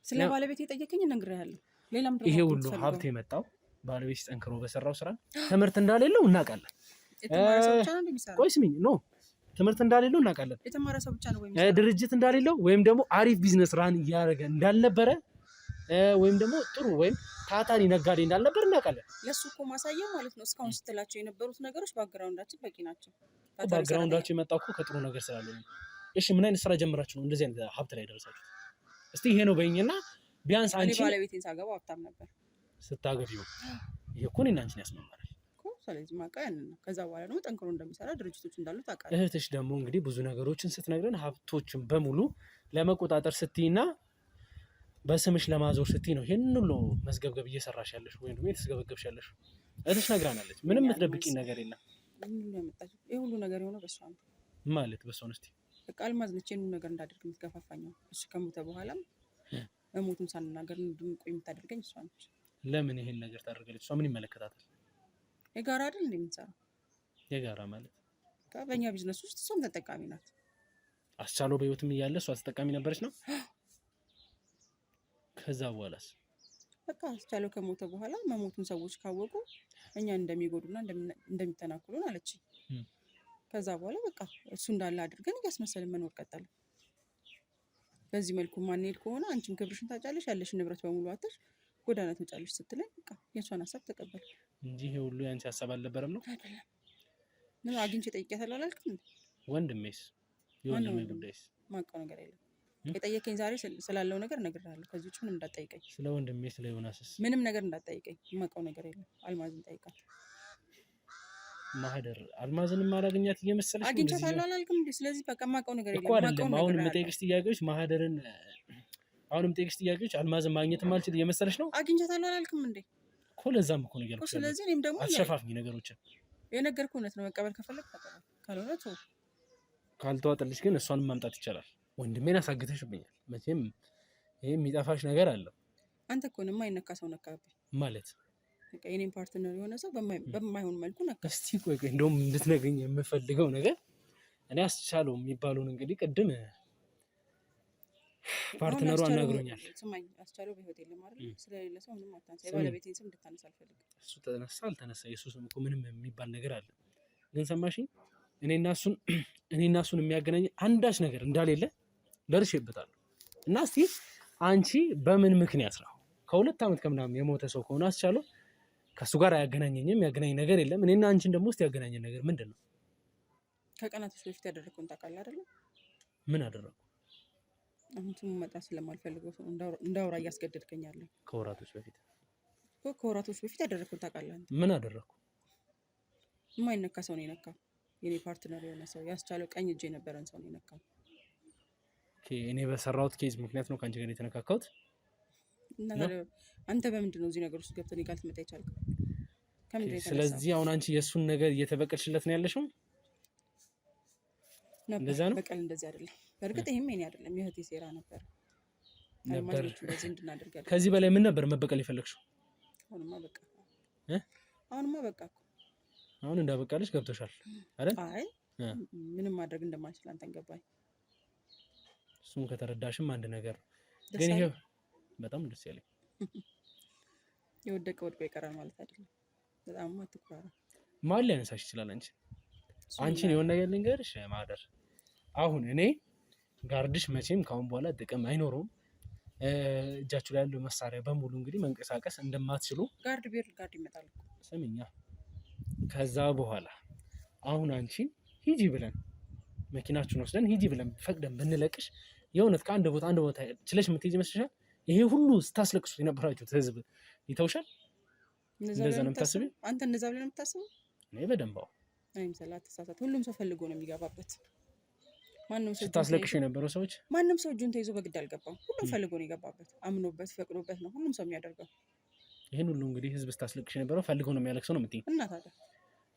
ስለ ባለቤቴ ጠየቀኝ እነግርሃለሁ። ሌላም ይሄ ሁሉ ሀብት የመጣው ባለቤት ጠንክሮ በሰራው ስራ ትምህርት እንዳሌለው እናውቃለን። ቆይ ስሚኝ፣ ኖ ትምህርት እንዳሌለው እናውቃለን። የተማረ ሰው ብቻ ነው ድርጅት እንዳሌለው ወይም ደግሞ አሪፍ ቢዝነስ ራን እያደረገ እንዳልነበረ ወይም ደግሞ ጥሩ ወይም ታታሪ ነጋዴ እንዳልነበር እናውቃለን። ለሱ እኮ ማሳያ ማለት ነው። እስካሁን ስትላቸው የነበሩት ነገሮች ባክግራውንዳችን በቂ ናቸው። ባክግራውንዳቸው የመጣው እኮ ከጥሩ ነገር ስላለ ነው። እሺ ምን አይነት ስራ ጀምራችሁ ነው እንደዚህ አይነት ሀብት ላይ ደረሳችሁ? እስቲ ይሄ ነው በይኝና ቢያንስ አንቺ ባለቤቴን ሳገባው ሀብታም ነበር። ስታገቢው ይሄ እኮ እኔና አንቺን ያስማማል እኮ። ስለዚህ ማውቀው ያንን ነው። ከዛ በኋላ ደግሞ ጠንክሮ እንደሚሰራ ድርጅቶች እንዳሉ ታውቃለህ። እህትሽ ደግሞ እንግዲህ ብዙ ነገሮችን ስትነግረን ሀብቶችን በሙሉ ለመቆጣጠር ስትይና በስምሽ ለማዞር ስትይ ነው ይሄን ሁሉ መስገብገብ እየሰራሽ ያለሽ ወይም ደግሞ የተስገበገብሽ ያለሽ። እህትሽ ነግራናለች። ምንም የምትደብቂኝ ነገር የለም። ይሄ ሁሉ ነገር የሆነው በሷ ነው ማለት በሷ ነው። እስቲ በቃ አልማዝ ነች ይሄን ነገር እንዳደርግ የምትገፋፋኝ። እሱ ከሞተ በኋላም መሞቱን ሳንናገር እንድንቆይ የምታደርገኝ እሷ ነች። ለምን ይሄን ነገር ታደርጋለች? እሷ ምን ይመለከታታል? የጋራ አይደል እንደምትሰራው? የጋራ ማለት በእኛ ቢዝነስ ውስጥ እሷም ተጠቃሚ ናት። አስቻለው በህይወትም እያለ እሷ ተጠቃሚ ነበረች ነው። ከዛ በኋላስ በቃ አስቻለው ከሞተ በኋላ መሞቱን ሰዎች ካወቁ እኛን እንደሚጎዱና እንደሚተናኩሉን አለች። ከዛ በኋላ በቃ እሱ እንዳለ አድርገን እያስመሰልን መኖር ቀጠልን። በዚህ መልኩ ማንሄድ ከሆነ አንቺም ክብርሽን ታጫለሽ፣ ያለሽን ንብረት በሙሉ አጥተሽ ጎዳና ትወጫለሽ ስትለኝ በቃ የእሷን ሀሳብ ተቀበል እንጂ ይሄ ሁሉ የአንቺ ሀሳብ አልነበረም ነው? አይደለም። ምን አግኝቼ ጠይቄያታለሁ አላልክም? ወንድሜስ የወንድሜ ጉዳይስ ማውቀው ነገር የለም። የጠየቀኝ ዛሬ ስላለው ነገር እነግርሃለሁ። ከዚህ ውጭ ምንም እንዳትጠይቀኝ። ስለ ወንድሜ ስለ ዮናስስ ምንም ነገር እንዳትጠይቀኝ። የማውቀው ነገር የለም። አልማዝን ጠይቃት። ማህደር አልማዝን ማላገኛት እየመሰለሽ ነው። አግኝቻታለሁ አላልክም እንዴ? ስለዚህ በቃ የማውቀው ነገር የለም። እኮ አይደለም አሁን የምጠይቅሽ ጥያቄዎች ማህደርን አሁን የምጠይቅሽ ጥያቄዎች አልማዝን ማግኘት ማልችል እየመሰለሽ ነው። አግኝቻታለሁ አላልክም እንዴ? እኮ ለዛም እኮ ነው ያልኩሽ። ስለዚህ እኔም ደግሞ አትሸፋፍኝ ነገሮችን። የነገርኩህ እውነት ነው። መቀበል ከፈለግ ተቀበል፣ ካልሆነ ተው። ካልተዋጠልሽ ግን እሷንም ማምጣት ይቻላል። ወንድሜን አሳግተሽብኛል። መቼም ይሄ የሚጠፋሽ ነገር አለው። አንተ እኮ ነው የማይነካ ሰው ነካብኝ ማለት በቃ የኔን ፓርትነር የሆነ ሰው በማይሆን መልኩ ነካ። እስቲ ቆይ እንደውም እንድትነግሪኝ የምፈልገው ነገር እኔ አስቻለው የሚባለውን እንግዲህ ቅድም ፓርትነሩ አናግሮኛል። ስማኝ፣ አስቻለው በህይወት የለም አይደል? ስለሌለ ሰው ምንም አታንሳ። የባለቤቴን ስም እንድታነሳ አልፈልግም። እሱ ተነሳ አልተነሳ የእሱ ስም እኮ ምንም የሚባል ነገር አለ። ግን ሰማሽኝ፣ እኔና እሱን የሚያገናኝ አንዳች ነገር እንዳሌለ ደርሼበታለሁ። እና እስቲ አንቺ በምን ምክንያት ነው ከ2 ዓመት ከምናምን የሞተ ሰው ከሆነ አስቻለው ከእሱ ጋር አያገናኘኝም፣ ያገናኝ ነገር የለም። እኔና አንቺን ደግሞ ውስጥ ያገናኘን ነገር ምንድን ነው? ከቀናቶች በፊት ያደረግኩን ታውቃለህ አይደለ? ምን አደረግኩ? አሁን ስሙ መጣ ስለማልፈልገው ሰው እንዳውራ እያስገደድከኛለህ። ከወራቶች በፊት ያደረግኩን ታውቃለህ? ምን አደረግኩ? የማይነካ ሰው ነው የነካው። የኔ ፓርትነር የሆነ ሰው ያስቻለው ቀኝ እጅ የነበረን ሰው ነው የነካው። እኔ በሰራሁት ኬዝ ምክንያት ነው ከአንቺ ጋር የተነካካሁት። አንተ በምንድን ነው እዚህ ነገር ውስጥ ገብተህ እኔ ጋር ልትመጣ የቻልከው? ስለዚህ አሁን አንቺ የእሱን ነገር እየተበቀልሽለት ነው ያለሽው? እንደዛ ነው? በቀል እንደዚህ አይደለም። በእርግጥ ይሄም የኔ አይደለም የእህቴ ሴራ ነበር። ከዚህ በላይ ምን ነበር መበቀል የፈለግሽው? አሁንማ በቃ አሁን እንዳበቃለሽ ገብቶሻል አይደል? አይ ምንም ማድረግ እንደማልችል አንተን ገባኝ። እሱን ከተረዳሽም አንድ ነገር ግን ይሄ በጣም ደስ ያለኝ የወደቀ ወድቆ ይቀራል ማለት አይደለም። በጣም አትኩራራ። ማን ሊያነሳሽ ይችላል? አንቺን የሆነ ነገር ልንገርሽ ማህደር፣ አሁን እኔ ጋርድሽ መቼም ካሁን በኋላ ጥቅም አይኖረውም። እጃችሁ ላይ ያለው መሳሪያ በሙሉ እንግዲህ መንቀሳቀስ እንደማትችሉ ጋርድ ይመጣል። ስሚኛ፣ ከዛ በኋላ አሁን አንቺን ሂጂ ብለን መኪናችሁን ወስደን ሂጂ ብለን ፈቅደን ብንለቅሽ የእውነት ከአንድ ቦታ አንድ ቦታ ችለሽ የምትሄጂ ይመስልሻል? ይሄ ሁሉ ስታስለቅሱት የነበራችሁት ህዝብ ይተውሻል? እንደዛ ነው የምታስቢው? አንተ እንደዛ ብለህ ነው የምታስበው? እኔ በደንብ ተሳሳት። ሁሉም ሰው ፈልጎ ነው የሚገባበት። ማንም ሰው ስታስለቅሽ የነበረው ሰዎች ማንም ሰው እጁን ተይዞ በግድ አልገባም። ሁሉም ፈልጎ ነው የገባበት። አምኖበት ፈቅዶበት ነው ሁሉም ሰው የሚያደርገው። ይሄን ሁሉ እንግዲህ ህዝብ ስታስለቅሽ የነበረው ፈልጎ ነው የሚያለቅሰው ነው የምትይኝ? እና ታዲያ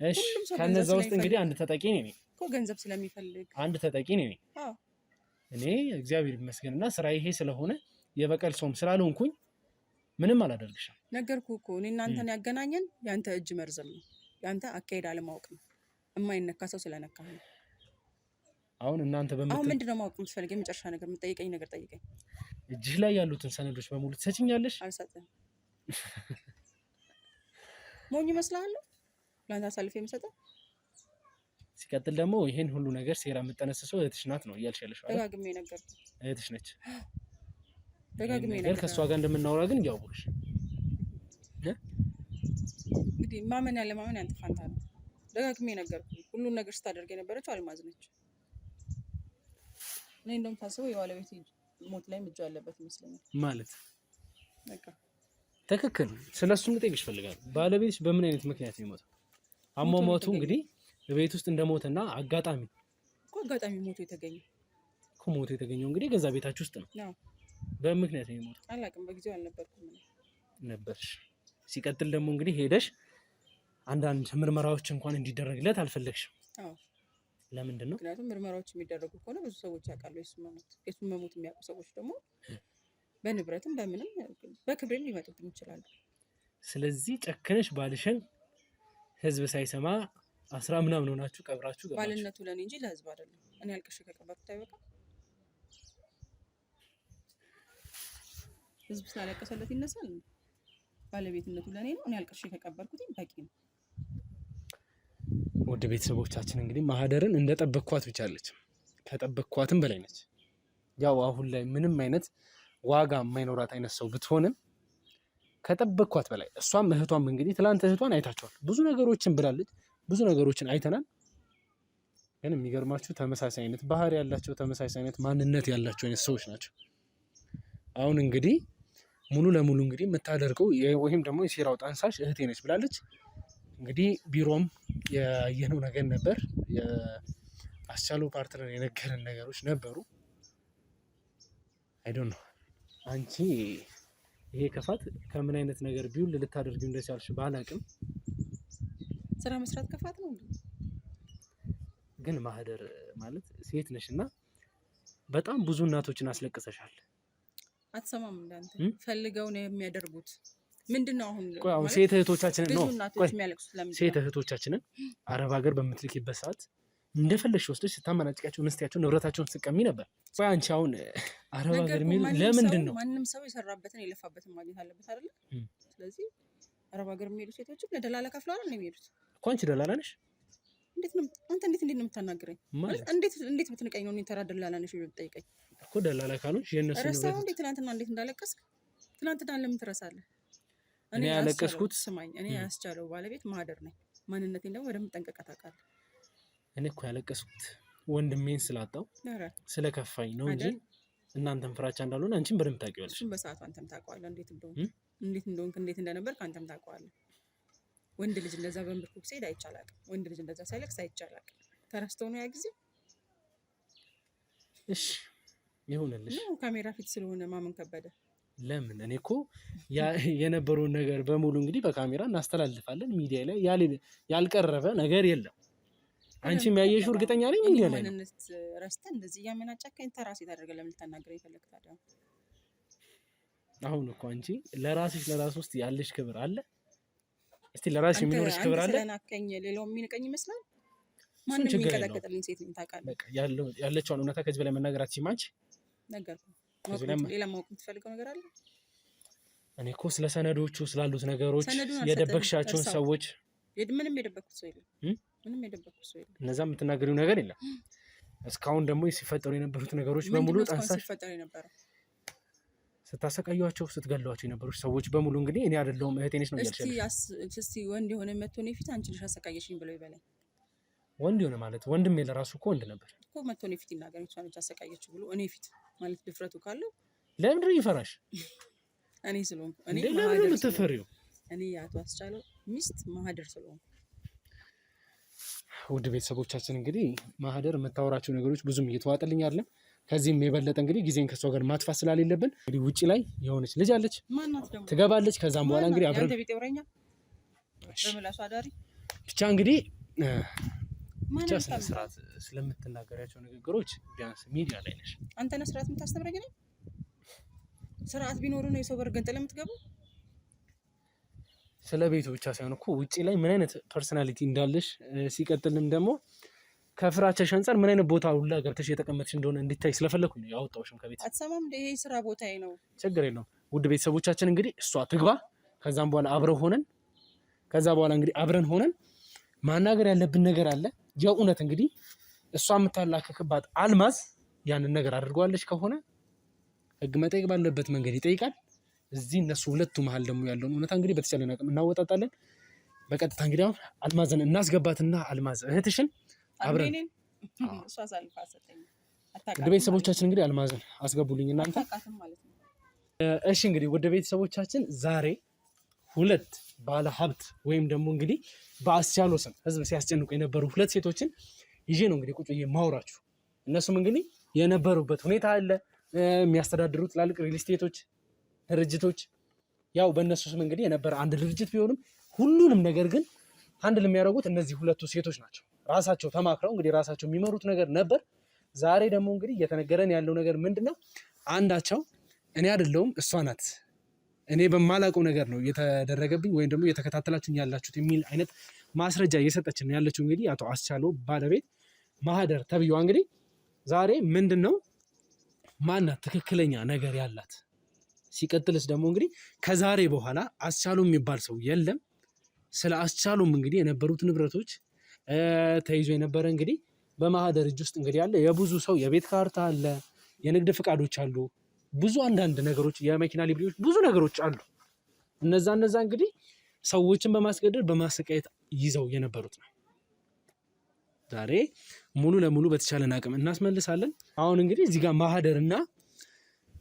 እሺ፣ ከነዛ ውስጥ እንግዲህ አንድ ተጠቂ ነኝ እኮ ገንዘብ ስለሚፈልግ አንድ ተጠቂ ነኝ። እኔ እግዚአብሔር ይመስገንና ስራ ይሄ ስለሆነ የበቀል ሰውም ስላልሆንኩኝ ምንም አላደርግሽም። ነገርኩህ እኮ እኔ እናንተን ያገናኘን ያንተ እጅ መርዘም ነው፣ ያንተ አካሄድ አለማወቅ ነው። የማይነካ ሰው ስለነካ ነው። አሁን እናንተ አሁን ምንድነው ማወቅ የምትፈልገው? የመጨረሻ ነገር የምትጠይቀኝ ነገር ጠይቀኝ። እጅህ ላይ ያሉትን ሰነዶች በሙሉ ትሰጭኛለሽ? አልሰጥም። ሞኝ ይመስልሃል? ለአንተ አሳልፌ የምሰጠው? ሲቀጥል ደግሞ ይሄን ሁሉ ነገር ሴራ የምጠነስሰው እህትሽ ናት ነው እያልሽ ያለሽው አይደል? ደጋግሜ ነገርኩህ። እህትሽ ነች። ደጋግሜ ነገር ከእሷ ጋር እንደምናወራ ግን እያወቅሽ እንግዲህ ማመን ያለ ማመን ያንተ ፋንታ ነው። ደጋግሜ ነገርኩህ። ሁሉን ነገር ስታደርግ የነበረችው አልማዝ ነች። እኔ እንደውም ታስበው የባለቤት ሞት ላይ እጁ ያለበት ይመስለኛል። ማለት በቃ ትክክል። ስለሱ ልጠይቅሽ እፈልጋለሁ። ባለቤትሽ በምን አይነት ምክንያት ነው የሞተው? አሟሟቱ እንግዲህ ቤት ውስጥ እንደሞተና አጋጣሚ ሞቶ የተገኘው ሞቶ የተገኘው እንግዲህ ገዛ ቤታችሁ ውስጥ ነው። በምን ምክንያት ነው የሞተው? አላውቅም። በጊዜው አልነበርኩም ነበርሽ። ሲቀጥል ደግሞ እንግዲህ ሄደሽ አንዳንድ ምርመራዎች እንኳን እንዲደረግለት አልፈለግሽም። ለምንድን ነው? ምክንያቱም ምርመራዎች የሚደረጉ ከሆነ ብዙ ሰዎች ያውቃሉ የሱን መሞት የሚያውቁ ሰዎች ደግሞ በንብረትም በምንም በክብሬም ሊመጡብኝ ይችላሉ። ስለዚህ ጨክነሽ ባልሽን ህዝብ ሳይሰማ 10 ምናምን ሆናችሁ ቀብራችሁ ገባችሁ። ባልነቱ ለኔ እንጂ ለህዝብ አይደለም። እኔ አልቅሼ ከቀበርኩት አይበቃም? ህዝብ ስላለቀሰለት ይነሳል? ባለቤትነቱ ለኔ ነው። እኔ አልቅሼ ከቀበርኩት በቂ ነው። ውድ ቤተሰቦቻችን እንግዲህ ማህደርን እንደጠበቅኳት ብቻ አለች፣ ከጠበቅኳትም በላይ ነች። ያው አሁን ላይ ምንም አይነት ዋጋ የማይኖራት አይነት ሰው ብትሆንም ከጠበቅኳት በላይ እሷም እህቷም እንግዲህ ትላንት እህቷን አይታችኋል። ብዙ ነገሮችን ብላለች፣ ብዙ ነገሮችን አይተናል። ግን የሚገርማችሁ ተመሳሳይ አይነት ባህሪ ያላቸው ተመሳሳይ አይነት ማንነት ያላቸው አይነት ሰዎች ናቸው። አሁን እንግዲህ ሙሉ ለሙሉ እንግዲህ የምታደርገው ወይም ደግሞ የሴራው ጠንሳሽ እህቴ ነች ብላለች። እንግዲህ ቢሮም ያየነው ነገር ነበር፣ የአስቻለው ፓርትነር የነገረን ነገሮች ነበሩ። አይ ዶንት ኖ አንቺ ይሄ ከፋት ከምን አይነት ነገር ቢውል ልታደርጊው እንደቻልሽ ባላቅም ስራ መስራት ከፋት ነው እንዴ? ግን ማህደር ማለት ሴት ነሽና በጣም ብዙ እናቶችን አስለቅሰሻል። አትሰማም? እንዳንተ ፈልገው ነው የሚያደርጉት። ምንድነው አሁን ሴት እህቶቻችንን ነው ሴት ለምን እህቶቻችንን አረብ ሀገር በምትልኪበት ሰዓት እንደፈለግሽ ወስደሽ ስታመናጭቂያቸው እንስቲያቸውን ንብረታቸውን ስቀሚ ነበር። ቆይ አንቺ አሁን አረብ ሀገር የሚሉ ለምንድን ነው? ማንም ሰው የሰራበትን የለፋበትን ማግኘት አለበት አይደለ? ስለዚህ አረብ ሀገር የሚሄዱ ሴቶች ለደላላ ከፍለው አይደል የሚሄዱት እኮ። አንቺ ደላላ ነሽ? እንዴት ነው አንተ እንዴት ነው የምታናግረኝ? ማለት እንዴት ብትንቀኝ ነው? እኔ ተራ ደላላ ነሽ ብዬ ብጠይቀኝ እኮ ደላላ ካልሆንሽ የነሱ ንብረት እንዴት ትናንትና እንዴት እንዳለቀስክ ትናንትና ለምን ትረሳለህ? እኔ ያለቀስኩት ስማኝ፣ እኔ ያስቻለው ባለቤት ማህደር ነኝ። ማንነቴን ደግሞ በደንብ ጠንቅቀህ ታውቃለህ። እኔ እኮ ያለቀስኩት ወንድሜን ስላጣው ስለከፋኝ ነው እንጂ እናንተም ፍራቻ እንዳልሆነ አንቺም በደንብ ታውቂዋለሽ። እሱም በሰዓቱ አንተም ታውቀዋለህ እንዴት እንደሆንክ እንዴት እንደነበርክ አንተም ታውቀዋለህ። ወንድ ልጅ እንደዛ በንብርኩክ ሲሄድ አይቻላቅም። ወንድ ልጅ እንደዛ ሳይለቅስ አይቻላቅም። ተረስተው ነው ያ ጊዜ። እሺ ይሁንልሽ። ነው ካሜራ ፊት ስለሆነ ማመን ከበደ። ለምን እኔ እኮ የነበረውን ነገር በሙሉ እንግዲህ በካሜራ እናስተላልፋለን። ሚዲያ ላይ ያልቀረበ ነገር የለም። አንቺም ያየሽው እርግጠኛ ነኝ ሚዲያ ላይ ነው። ማንነት ረስተህ እንደዚህ እያመናጨከኝ ተራ ሴት አድርገህ ለምን ልታናግረኝ ፈለግህ ታዲያ? አሁን እኮ አንቺ ለራስሽ ውስጥ ያለሽ ክብር አለ? እስቲ ለራስሽ የሚኖርሽ ክብር አለ? ስለናከኝ ሌላው የሚንቀኝ ይመስላል? ማንም የሚቀጠቅጥልኝ ሴት ነኝ ታውቃለህ። በቃ ያለችውን እውነታ ከዚህ በላይ መናገር አትችይም አንቺ። ነገርኩህ። ሌላ ማወቅ የምትፈልገው ነገር አለ? እኔ እኮ ስለ ሰነዶቹ ስላሉት ነገሮች የደበቅሻቸውን ሰዎች ምንም የደበቅኩት ሰው የለም። ምንም የደበቅኩት ሰው የለም። እነዛ የምትናገሪው ነገር የለም። እስካሁን ደግሞ ሲፈጠሩ የነበሩት ነገሮች በሙሉ ጠንሳሽ ስታሰቃዩቸው ስትገሏቸው የነበሩት ሰዎች በሙሉ እንግዲህ እኔ አይደለሁም እህቴ ነች ነው እያልሽ። እስቲ ወንድ የሆነ መጥቶ እኔ ፊት አንቺ ልጅ አሰቃየሽኝ ብለው ይበላኝ። ወንድ የሆነ ማለት ወንድሜ ለራሱ እኮ ወንድ ነበር እኮ መጥቶ እኔ ፊት ይናገረኝ። እሷ ነች አሰቃየችው ብሎ እኔ ፊት ማለት ድፍረቱ ካለው ለምንድን ነው ይፈራሽ? እኔ ስለሆንኩ ለምንድን ነው ተፈሪው? እኔ የአቶ አስቻለው ሚስት ማህደር ስለሆንኩ። ውድ ቤተሰቦቻችን እንግዲህ ማህደር የምታወራቸው ነገሮች ብዙም እየተዋጠልኝ አይደለም። ከዚህም የበለጠ እንግዲህ ጊዜን ከሷ ጋር ማጥፋት ስላሌለብን እንግዲህ ውጪ ላይ የሆነች ልጅ አለች ትገባለች። ከዛም በኋላ እንግዲህ አብረን ብቻ እንግዲህ ብቻ ስነ ስርዓት ስለምትናገሪያቸው ንግግሮች ቢያንስ ሚዲያ ላይ ነሽ አንተ ነህ ስርዓት የምታስተምረኝ ነኝ። ስርዓት ቢኖር ነው የሰው በር ገንጥለህ የምትገባው። ስለ ቤቱ ብቻ ሳይሆን እኮ ውጪ ላይ ምን አይነት ፐርሰናሊቲ እንዳለሽ ሲቀጥልም ደግሞ ከፍራቻሽ አንፃር ምን አይነት ቦታ ሁላ ገብተሽ የተቀመጥሽ እንደሆነ እንዲታይ ስለፈለኩኝ ነው ያወጣሁሽም ከቤት። አትሰማም? ይሄ ስራ ቦታዬ ነው። ችግር የለውም። ውድ ቤተሰቦቻችን እንግዲህ እሷ ትግባ፣ ከዛም በኋላ አብረን ሆነን ማናገር ያለብን ነገር አለ። የእውነት እንግዲህ እሷ የምታላክክባት አልማዝ ያንን ነገር አድርጓለች ከሆነ ህግ መጠየቅ ባለበት መንገድ ይጠይቃል። እዚህ እነሱ ሁለቱ መሀል ደግሞ ያለውን እውነታ እንግዲህ በተቻለን አቅም እናወጣጣለን። በቀጥታ እንግዲህ አሁን አልማዝን እናስገባትና አልማዝ እህትሽን አብረን ውድ ቤተሰቦቻችን እንግዲህ አልማዝን አስገቡልኝ እናንተ። እሺ እንግዲህ ውድ ቤተሰቦቻችን ዛሬ ሁለት ባለ ሀብት ወይም ደግሞ እንግዲህ በአስቻለው ስም ህዝብ ሲያስጨንቁ የነበሩ ሁለት ሴቶችን ይዤ ነው እንግዲህ ቁጭ ብዬ ማውራችሁ። እነሱም እንግዲህ የነበሩበት ሁኔታ አለ፣ የሚያስተዳድሩ ትላልቅ ሪል ስቴቶች ድርጅቶች፣ ያው በእነሱ ስም እንግዲህ የነበረ አንድ ድርጅት ቢሆንም ሁሉንም ነገር ግን አንድ ለሚያደርጉት እነዚህ ሁለቱ ሴቶች ናቸው። ራሳቸው ተማክረው እንግዲህ ራሳቸው የሚመሩት ነገር ነበር። ዛሬ ደግሞ እንግዲህ እየተነገረን ያለው ነገር ምንድነው? አንዳቸው እኔ አይደለሁም እሷ ናት፣ እኔ በማላውቀው ነገር ነው የተደረገብኝ ወይም ደግሞ እየተከታተላችሁኝ ያላችሁት የሚል አይነት ማስረጃ እየሰጠችን ነው ያለችው። እንግዲህ አቶ አስቻለው ባለቤት ማህደር ተብዬዋ እንግዲህ ዛሬ ምንድነው ማናት ትክክለኛ ነገር ያላት? ሲቀጥልስ ደግሞ እንግዲህ ከዛሬ በኋላ አስቻለው የሚባል ሰው የለም። ስለ አስቻለውም እንግዲህ የነበሩት ንብረቶች ተይዞ የነበረ እንግዲህ በማህደር እጅ ውስጥ እንግዲህ ያለ የብዙ ሰው የቤት ካርታ አለ፣ የንግድ ፍቃዶች አሉ፣ ብዙ አንዳንድ ነገሮች፣ የመኪና ሊብሬዎች፣ ብዙ ነገሮች አሉ። እነዛ እንግዲህ ሰዎችን በማስገደድ በማሰቃየት ይዘው የነበሩት ነው። ዛሬ ሙሉ ለሙሉ በተቻለን አቅም እናስመልሳለን። አሁን እንግዲህ እዚህ ጋር ማህደርና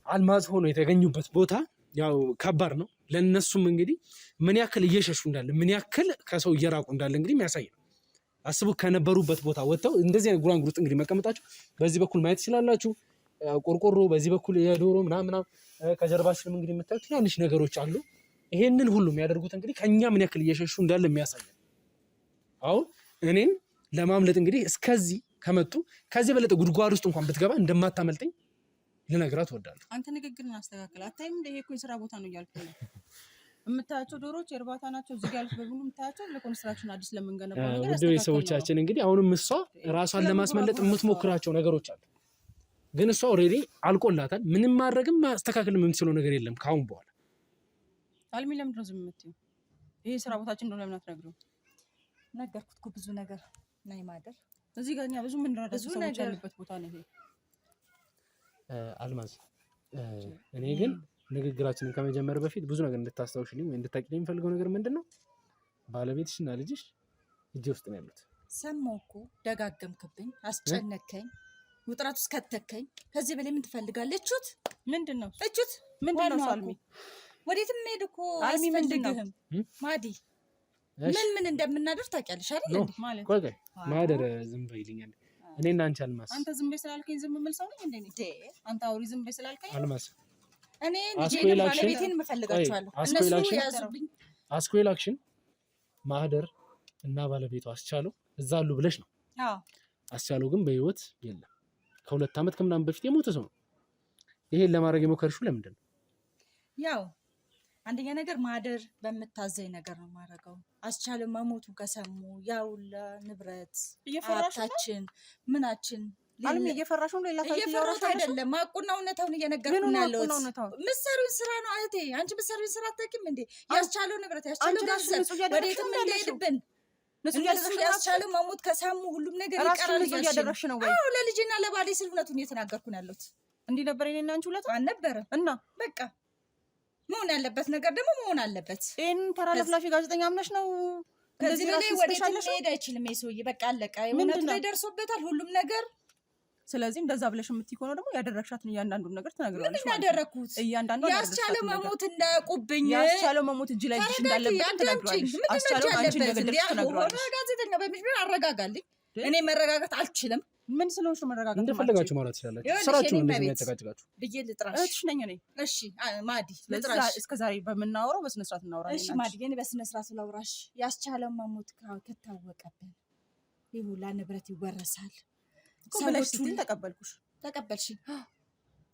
አልማዝ ሆኖ የተገኙበት ቦታ ያው ከባድ ነው ለነሱም እንግዲህ ምን ያክል እየሸሹ እንዳለ ምን ያክል ከሰው እየራቁ እንዳለ እንግዲህ የሚያሳይ ነው። አስቡ፣ ከነበሩበት ቦታ ወጥተው እንደዚህ አይነት ጉራንጉር ውስጥ እንግዲህ መቀመጣችሁ በዚህ በኩል ማየት ትችላላችሁ። ቆርቆሮ፣ በዚህ በኩል የዶሮ ምናምን ከጀርባችንም እንግዲህ የምታዩት ትናንሽ ነገሮች አሉ። ይሄንን ሁሉ የሚያደርጉት እንግዲህ ከኛ ምን ያክል እየሸሹ እንዳለ የሚያሳይ ነው። አሁን እኔን ለማምለጥ እንግዲህ እስከዚህ ከመጡ ከዚህ በለጠ ጉድጓድ ውስጥ እንኳን ብትገባ እንደማታመልጠኝ ልነግራት እወዳለሁ። አንተ ንግግርን አስተካክል። አታይም? ይሄ እኮ የስራ ቦታ ነው እያልኩ ነው። የምታያቸው ዶሮዎች የእርባታ ናቸው። እዚህ ጋር በሙሉ የምታያቸው ለኮንስትራክሽን አዲስ ለምንገነባው ነገር ውድ ቤተሰቦቻችን እንግዲህ አሁንም እሷ ራሷን ለማስመለጥ የምትሞክራቸው ነገሮች አሉ። ግን እሷ ኦልሬዲ አልቆላታል። ምንም ማድረግም ማስተካከል የምትችለው ነገር የለም ካሁን በኋላ። አልሚ ለምንድን ነው ዝም የምትይው? ይሄ ስራ ቦታችን እንደሆነ ለምን አትነግሪውም? ነገርኩት እኮ ብዙ ነገር ናይ ማደር እዚህ ጋር እኛ ብዙ የምንረዳቸው ሰዎች ያሉበት ቦታ ነው ይሄ። አልማዝ እኔ ግን ንግግራችንን ከመጀመር በፊት ብዙ ነገር እንድታስታውሽልኝ ወይ እንድታቂልኝ የምፈልገው ነገር ምንድነው? ባለቤትሽና ልጅሽ እጄ ውስጥ ነው ያሉት። ሰማሁ እኮ ደጋገምክብኝ፣ አስጨነከኝ፣ ውጥረት ውስጥ ከተከኝ። ከዚህ በላይ ምን ትፈልጋለህ? እቹት ምንድነው? እቹት ምንድነው? አልሚ ወዴትም ሄድ እኮ አልሚ ምንድነው? ማዲ ምን እንደምናደር ታውቂያለሽ አይደል? እንዴ ማለት ቆይ ማደር ዝም በይልኛል። እኔና አንቺ አልማዝ፣ አንተ ዝም በይ ስላልከኝ ዝም የምል ሰው ነኝ እንዴ? አንተ አውሪ ዝም በይ ስላልከኝ አልማዝ እኔ ልጄን ባለቤቴን እፈልጋቸዋለሁ። እነሱ ያዙብኝ። አስኮል አክሽን ማህደር እና ባለቤቱ አስቻለው እዛ አሉ ብለሽ ነው? አዎ። አስቻለው ግን በህይወት የለም። ከ2 ዓመት ከምናምን በፊት የሞተ ሰው ነው። ይሄን ለማድረግ የሞከርሽው ለምንድን ነው? ያው አንደኛ ነገር ማህደር በምታዘኝ ነገር ነው የማደርገው። አስቻለው መሞቱ ከሰሙ ያውላ ንብረት ሀብታችን ምናችን አልሚ እየፈራሽ ነው። ሌላ ታሪክ እየፈራሁት አይደለም። ማቁና እውነታውን እየነገርኩኝ ያለሁት ምሳሌውን ስራ ነው እህቴ። አንቺ ምሳሌውን ስራ አታውቂም እንዴ? ያስቻለው ንብረት ያስቻለው ገንዘብ ወዴትም እንዳይሄድብን እነሱ ያስቻለው መሞት ከሰሙ ሁሉም ነገር ይቀራል እያደረግሽ ነው ወይ? አዎ ለልጅና ለባሌ ስል እውነቱን እየተናገርኩ ነው ያለሁት። እንዲህ ነበር እኔና አንቺ ሁለት አልነበረም እና በቃ መሆን ያለበት ነገር ደግሞ መሆን አለበት። ይሄን ተራ ለፍላፊ ጋዜጠኛ አምነሽ ነው? ከዚህ በላይ ወዴትም መሄድ አይችልም ይሄ ሰውዬ። በቃ አለቀ። እውነቱ ላይ ደርሶበታል ሁሉም ነገር። ስለዚህ እንደዛ ብለሽ የምትይ ከሆነ ደግሞ ያደረግሻትን እያንዳንዱን ነገር ትነግሪዋለሽ። ምን ያደረኩት? ያስቻለው መሞት እንዳያውቁብኝ፣ ያስቻለው መሞት እጅ ላይ እጅሽ እንዳለበት ትነግሪዋለሽ። አስቻለው አንቺ እንደገደልሽ ትነግሪዋለሽ። ጋዜጠኛ በሚል አረጋጋልኝ። እኔ መረጋጋት አልችልም። ምን ስለሆንሽ መረጋጋት? እንደፈለጋችሁ ማውራት ትችላላችሁ። ስራችሁ ነው እንደዚህ የሚያጨቃጭቃችሁ። ብዬ ልጥራሽ? እህትሽ ነኝ እኔ። እሺ ማዲ ልጥራሽ? እስከ ዛሬ በምናወራው በስነ ስርዓት እናወራለን። እሺ ማዲ እኔ በስነ ስርዓት ላውራሽ። ያስቻለው መሞት ከታወቀብን ይሁላ ንብረት ይወረሳል። ሰዎች ሁሉ ተቀበልኩሽ። ተቀበልሽ?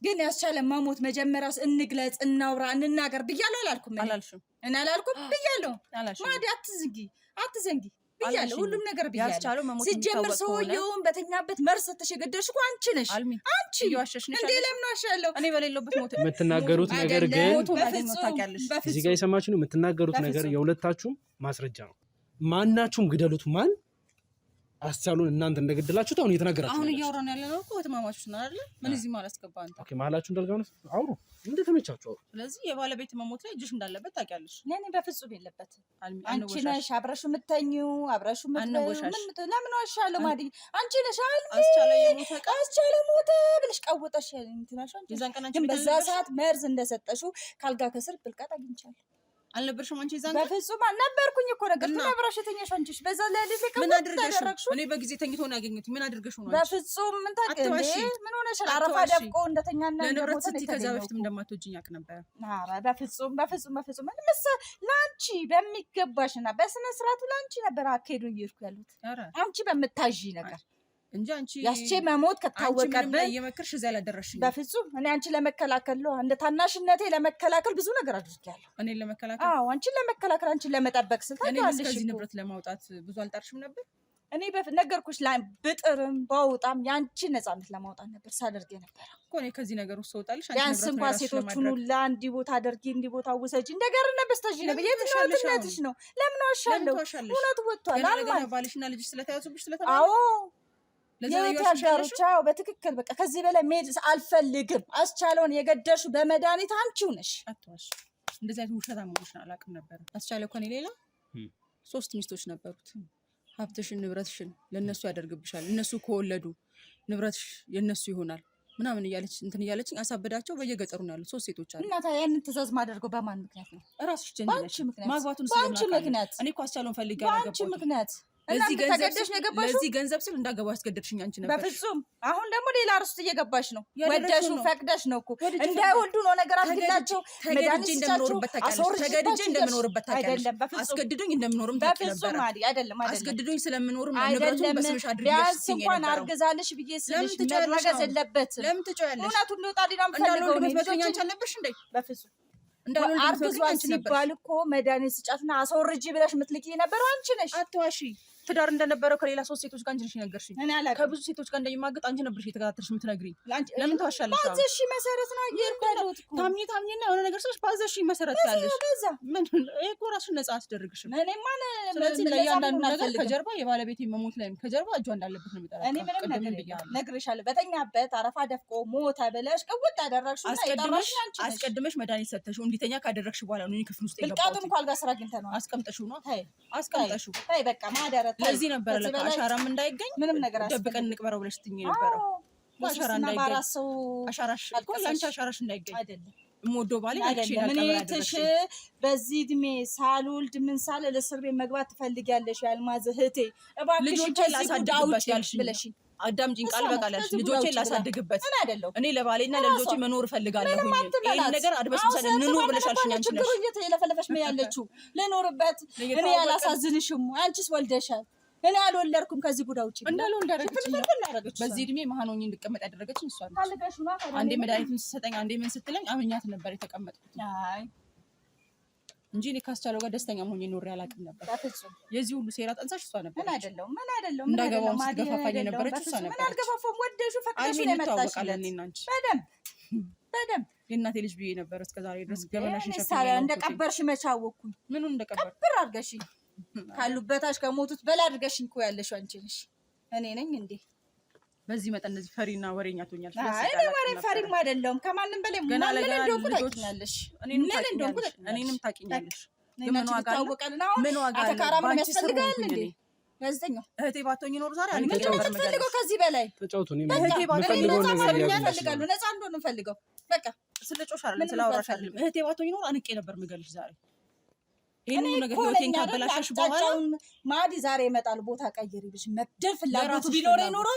ግን ያስቻለ መሞት መጀመሪያስ እንግለጽ፣ እናውራ፣ እንናገር ብያለሁ አላልኩም? አላልሽም? እና አላልኩም ብያለሁ። ማዲ አትዘንጊ ብያለሁ። ሁሉም ነገር ብያለሁ። ሲጀምር ሰውየውን በተኛበት መርዝ ተሸገደሽ እኮ አንቺ ነሽ። አንቺ እንዴ ለምን ዋሻለሁ? እኔ በሌለበት ሞት የምትናገሩት ነገር ግን እዚህ ጋር የሰማችሁ ነው የምትናገሩት ነገር የሁለታችሁም ማስረጃ ነው። ማናችሁም ግደሉት ማን አስቻሉን እናንተ እንደገደላችሁት አሁን እየተናገራችሁ አሁን እያወራን ያለ ነው እኮ እህትማማቾች ነው አይደል? ምን እዚህ ማለት አስገባ አንተ። ኦኬ መሀላችሁ እንዳልጋው ነው አውሩ እንደተመቻችሁ አውሩ። ስለዚህ የባለቤት መሞት ላይ እጅሽ እንዳለበት ታውቂያለሽ። እኔ በፍጹም የለበትም። አንቺ ነሽ አብረሹ የምተኙ አብረሹ ለምን ዋሻለሁ? ማዲ አንቺ ነሽ አስቻለ ሞተ ብለሽ ቀውጠሽ እንትናሽ አንቺ በዛ ሰዓት መርዝ እንደሰጠሽው ካልጋ ከስር ብልቃጥ አግኝቻለሁ። አልነበርሽም አንቺ ዛን በፍጹም አልነበርኩኝ እኮ ነገር ግን አብራሽ የተኛሽ አንቺሽ በዛ ላይ ልልክ ምን አድርገሽ እኔ በጊዜ ተኝቶ ነው ያገኘሁት ምን አድርገሽ ነው በፍጹም ምን ታውቂያለሽ ምን ሆነሽ አረፋ ደብቆ እንደተኛና ለንብረት ስትይ ከዛ በፊትም እንደማትወጂኝ አውቅ ነበር ኧረ በፍጹም ምን ላንቺ በሚገባሽና በስነ ስርዓቱ ላንቺ ነበር አካሄዱ እየሄድኩ ያሉት አንቺ በምታዢ ነገር እንጂ አንቺ ያስቼ መሞት ከታወቀብኝ እየመከርሽ እዛ ላይ ደረስሽ። በፍጹም እኔ አንቺ ለመከላከል ነው እንደ ታናሽነቴ ለመከላከል ብዙ ነገር አድርጌያለሁ። እኔ ለመከላከል አዎ አንቺን ለመከላከል አንቺን ለመጠበቅ ስልታለሽ። ከዚህ ንብረት ለማውጣት ብዙ አልጣርሽም ነበር? እኔ ነገርኩሽ ላይ ብጥርም ባውጣም ያንቺ ነፃነት ለማውጣት ነበር ሳደርግ ነበር እኮ እኔ ከዚህ ነገር ውስጥ ወጣልሽ። ቢያንስ እንኳን ሴቶቹን ሁላ እንዲህ ቦታ አድርጊ እንዲህ ቦታ ውሰጂ እንደገርነ በስተጂ ነው የትነትነትሽ ነው። ለምን ዋሻለሁ? እውነት ወጥቷል። አልማ ባልሽና ልጅሽ ስለተያዙብሽ ስለተባለ አዎ የታጋሩቻው በትክክል በቃ ከዚህ በላይ መሄድ አልፈልግም። አስቻለውን የገደሹ በመድኃኒት አንቺው ነሽ። አትዋሽ። እንደዚህ አይነት ውሸት አሞሽን አላውቅም ነበር። አስቻለ እኮ እኔ ሌላ 3 ሚስቶች ነበሩት። ሀብትሽን ንብረትሽን ለነሱ ያደርግብሻል። እነሱ ከወለዱ ንብረትሽ የነሱ ይሆናል ምናምን እያለች እንትን እያለችኝ አሳበዳቸው። በየገጠሩ ነው ያሉት 3 ሴቶች አሉ። እናታ ያንን ትእዛዝ ማድረገው በማን ምክንያት ነው? እራስሽ ጀንጅለሽ ማግባቱን ስለማውቃለሁ። በአንቺ ምክንያት እኔ እኮ አስቻለውን ፈልጌ አላገባሁም። በአንቺ ምክንያት ለዚህ ገንዘብ ስል እንዳገባው ያስገደድሽኝ አንቺ ነበር። በፍጹም አሁን ደግሞ ሌላ ርስት እየገባሽ ነው። ወደሹ ፈቅደሽ ነው እኮ እንዳይወልዱ ነው ነገር አድርግላቸው። ተገድጄ እንደምኖርበት ታውቂያለሽ። ተገድጄ እንደምኖርበት ታውቂያለሽ። አስገድዶኝ እንደምኖርም ታውቂያለሽ ነበር። አይደለም አስገድዶኝ ስለምኖርም ንብረቱን በስምሽ አድርጌሽ ቢያንስ እንኳን አርግዛልሽ ብዬ ስልሽ መረገዝ የለበትም። ለምን ትጮያለሽ? እውነቱን ሊወጣ ዲናም ፈልገው ነው ልትመክሪኝ አንቺ አልነበርሽ እንዴ? በፍጹም አርግዟል ሲባል እኮ መድኃኒት ስጫትና አስወርጂ ብለሽ ምትልኪ ነበር አንቺ ነሽ። አትዋሺ። ትዳር እንደነበረው ከሌላ 3 ሴቶች ጋር አንቺ ነሽ የነገርሽኝ። ከብዙ ሴቶች ጋር እንደሚማግጥ አንቺ ነበርሽ የተከታተልሽ የምትነግሪኝ። ለምን ተዋሻለሽ? ባዘሽ መሰረት ነው እየሄድኩት እኮ ታምኚና የሆነ ነገር ስለሽ ባዘሽ መሰረት ያለሽ ምን ይሄ እኮ ራስሽን ነፃ አስደርግሽም። ስለዚህ ለእያንዳንዱ ነገር ከጀርባ የባለቤቴ መሞት ላይም ከጀርባ እጇ እንዳለበት ነው የሚጠራው። እኔ ምንም ነገር ነግሬሻለሁ። በተኛበት አረፋ ደፍቆ ሞተ ብለሽ ቅውጥ ያደረግሽው አስቀድመሽ መድኃኒት ሰተሽው እንዲተኛ ካደረግሽ በኋላ ነው ክፍል ውስጥ የገባሁት። ብልቃጡን እኮ አልጋ ስራ አግኝተነዋል። አስቀምጠሽው ነው አስቀምጠሽው በቃ ማደረ ለዚህ ነበር ለካ አሻራም እንዳይገኝ ምንም ነገር ደብቀን እንቅበረው ብለሽ ትኝ ነበረው። አሻራ እንዳይገኝ አሻራሽ እኮ ያንቺ አሻራሽ እንዳይገኝ አይደለም እምወደው ባሌ አንቺ ለቀበራሽ በዚህ እድሜ ሳልወልድ ምን ሳለ ለእስር ቤት መግባት ትፈልጊያለሽ? ያልማዝ እህቴ እባክሽ ላሳድግበት ያልሽ ብለሽ አዳምጪኝ ቃል በቃል ያልሽ ልጆቼን ላሳድግበት እኔ ለባሌና ለልጆቼ መኖር እፈልጋለሁ። ይሄን ነገር አድበስብሰን እንኑር ብለሽ አልሽኝ። አንቺ ነሽ የለፈለፈሽ ነው ያለችው ልኖርበት። እኔ ያላሳዝንሽም አንቺስ ወልደሻል። እኔ አልወለድኩም። ከዚህ ጉዳ ውጪ እንዳልወልድ አደረገችኝ። በዚህ እድሜ መሀን ሆኜ እንድቀመጥ ያደረገችኝ እሷ ነች። አንዴ መድኃኒቱን ስትሰጠኝ አንዴ ምን ስትለኝ አምኛት ነበር የተቀመጥኩት እንጂ እኔ ካስቻለው ጋር ደስተኛ መሆኜ ኖሬ አላውቅም ነበር። የዚህ ሁሉ ሴራ ጠንሳሽ እሷ ነበር። ምን አይደለም እንዳገባው ስትገፋፋኝ የነበረች እሷ ነበር። ምን አልገፋፋም። ወደሹ ፈቅደሽ ነው የመጣሽለት። እኔና አንቺ በደንብ የእናቴ ልጅ ብዬ ነበር እስከዛሬ ድረስ ገበናሽን ሸፍኜ እንደቀበርሽ መች አወኩኝ። ምኑን እንደቀበር ቀብር አድርገሽኝ ካሉበታሽ ከሞቱት በላ አድርገሽኝ እኮ ያለሽው አንቺ ነሽ። እኔ ነኝ እንዴ በዚህ መጠን እንደዚህ ፈሪና ወሬኛ ትሆኛለሽ? አይ እኔ ወሬም ፈሪም አይደለም። ከማንም በላይ ምን እንደሆንኩ ታውቂኛለሽ። እኔንም ታውቂኛለሽ። ምን ዋጋ ነው? ምን ዋጋ ነው? አተካራም ያስፈልጋል እንዴ? ጋዜጠኛው እህቴ ባትሆኝ ኖር ዛሬ አንቺ የምትፈልገው ከዚህ በላይ ተጫውቱ። እኔ እህቴ ባትሆኝ የምፈልገው ነገር ያፈልጋሉ። ነፃ እንደሆነ እንፈልገው በቃ ስለጮሽ አይደለም ስላወራሽ አይደለም። እህቴ ባትሆኝ ኖር አንቄ ነበር የምገልሽ ዛሬ። ይሄን ነገር ህይወቴን ካበላሽሽ በኋላ ማዲ ዛሬ ይመጣል። ቦታ ቀይሪ ብሽ መግደል ፍላጎቱ ቢኖር ኖሮ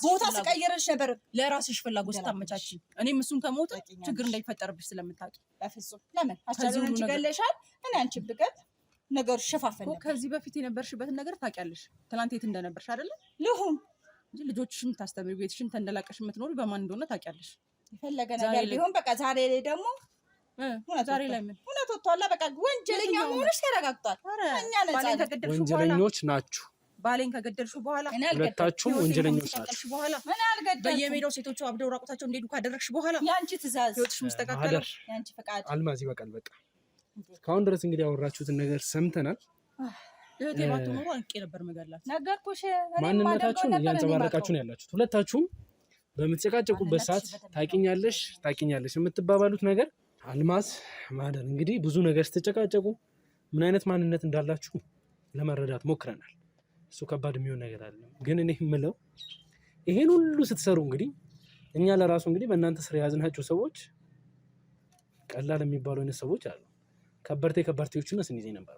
ቦታ ስቀይርሽ ነበር። ለራስሽ ፍላጎት ስታመቻች እኔም እሱን ከሞት ችግር እንዳይፈጠርብሽ ስለምታውቂ በፍጹም ለምን አቻለው አንቺ ገለሻል። እኔ አንቺ ብቀት ነገሩ ሸፋፈን ነበር። ከዚህ በፊት የነበርሽበትን ነገር ታውቂያለሽ። ትናንት የት እንደነበርሽ አይደለ? ልሁን እንጂ ልጆችሽም ታስተምሪ ቤትሽም ተንደላቀሽ የምትኖሪ በማን እንደሆነ ታውቂያለሽ። የፈለገ ነገር ቢሆን በቃ ዛሬ ላይ ደግሞ ዛሬ ላይ ምን እውነት ወጥቷል። በቃ ወንጀለኛ መሆንሽ ተረጋግጧል። እኛ ወንጀለኞች ናችሁ። ባሌን ከገደልሽው በኋላ ሁለታችሁም ወንጀለኞች ናችሁ። በኋላ በየሜዳው ሴቶቹ አብደው ራቁታቸው እንዲሄዱ ካደረግሽ በኋላ ያንቺ ትእዛዝ ህይወትሽ መስተካከል ያንቺ ፈቃድ። አልማዝ ይበቃል። በቃ እስካሁን ድረስ እንግዲህ ያወራችሁትን ነገር ሰምተናል። እህቴ ባትኖሩ አንቄ ነበር መገላት። ነገርኩሽ። ማንነታችሁን እያንጸባረቃችሁ ነው ያላችሁት። ሁለታችሁም በምትጨቃጨቁበት ሰዓት ታቂኛለሽ የምትባባሉት ነገር አልማዝ ማህደር እንግዲህ ብዙ ነገር ስትጨቃጨቁ ምን አይነት ማንነት እንዳላችሁ ለመረዳት ሞክረናል። እሱ ከባድ የሚሆን ነገር አለ። ግን እኔ የምለው ይሄን ሁሉ ስትሰሩ እንግዲህ እኛ ለራሱ እንግዲህ በእናንተ ስር የያዝናቸው ሰዎች ቀላል የሚባሉ አይነት ሰዎች አሉ። ከበርቴዎችን ስንይዝ ነበር።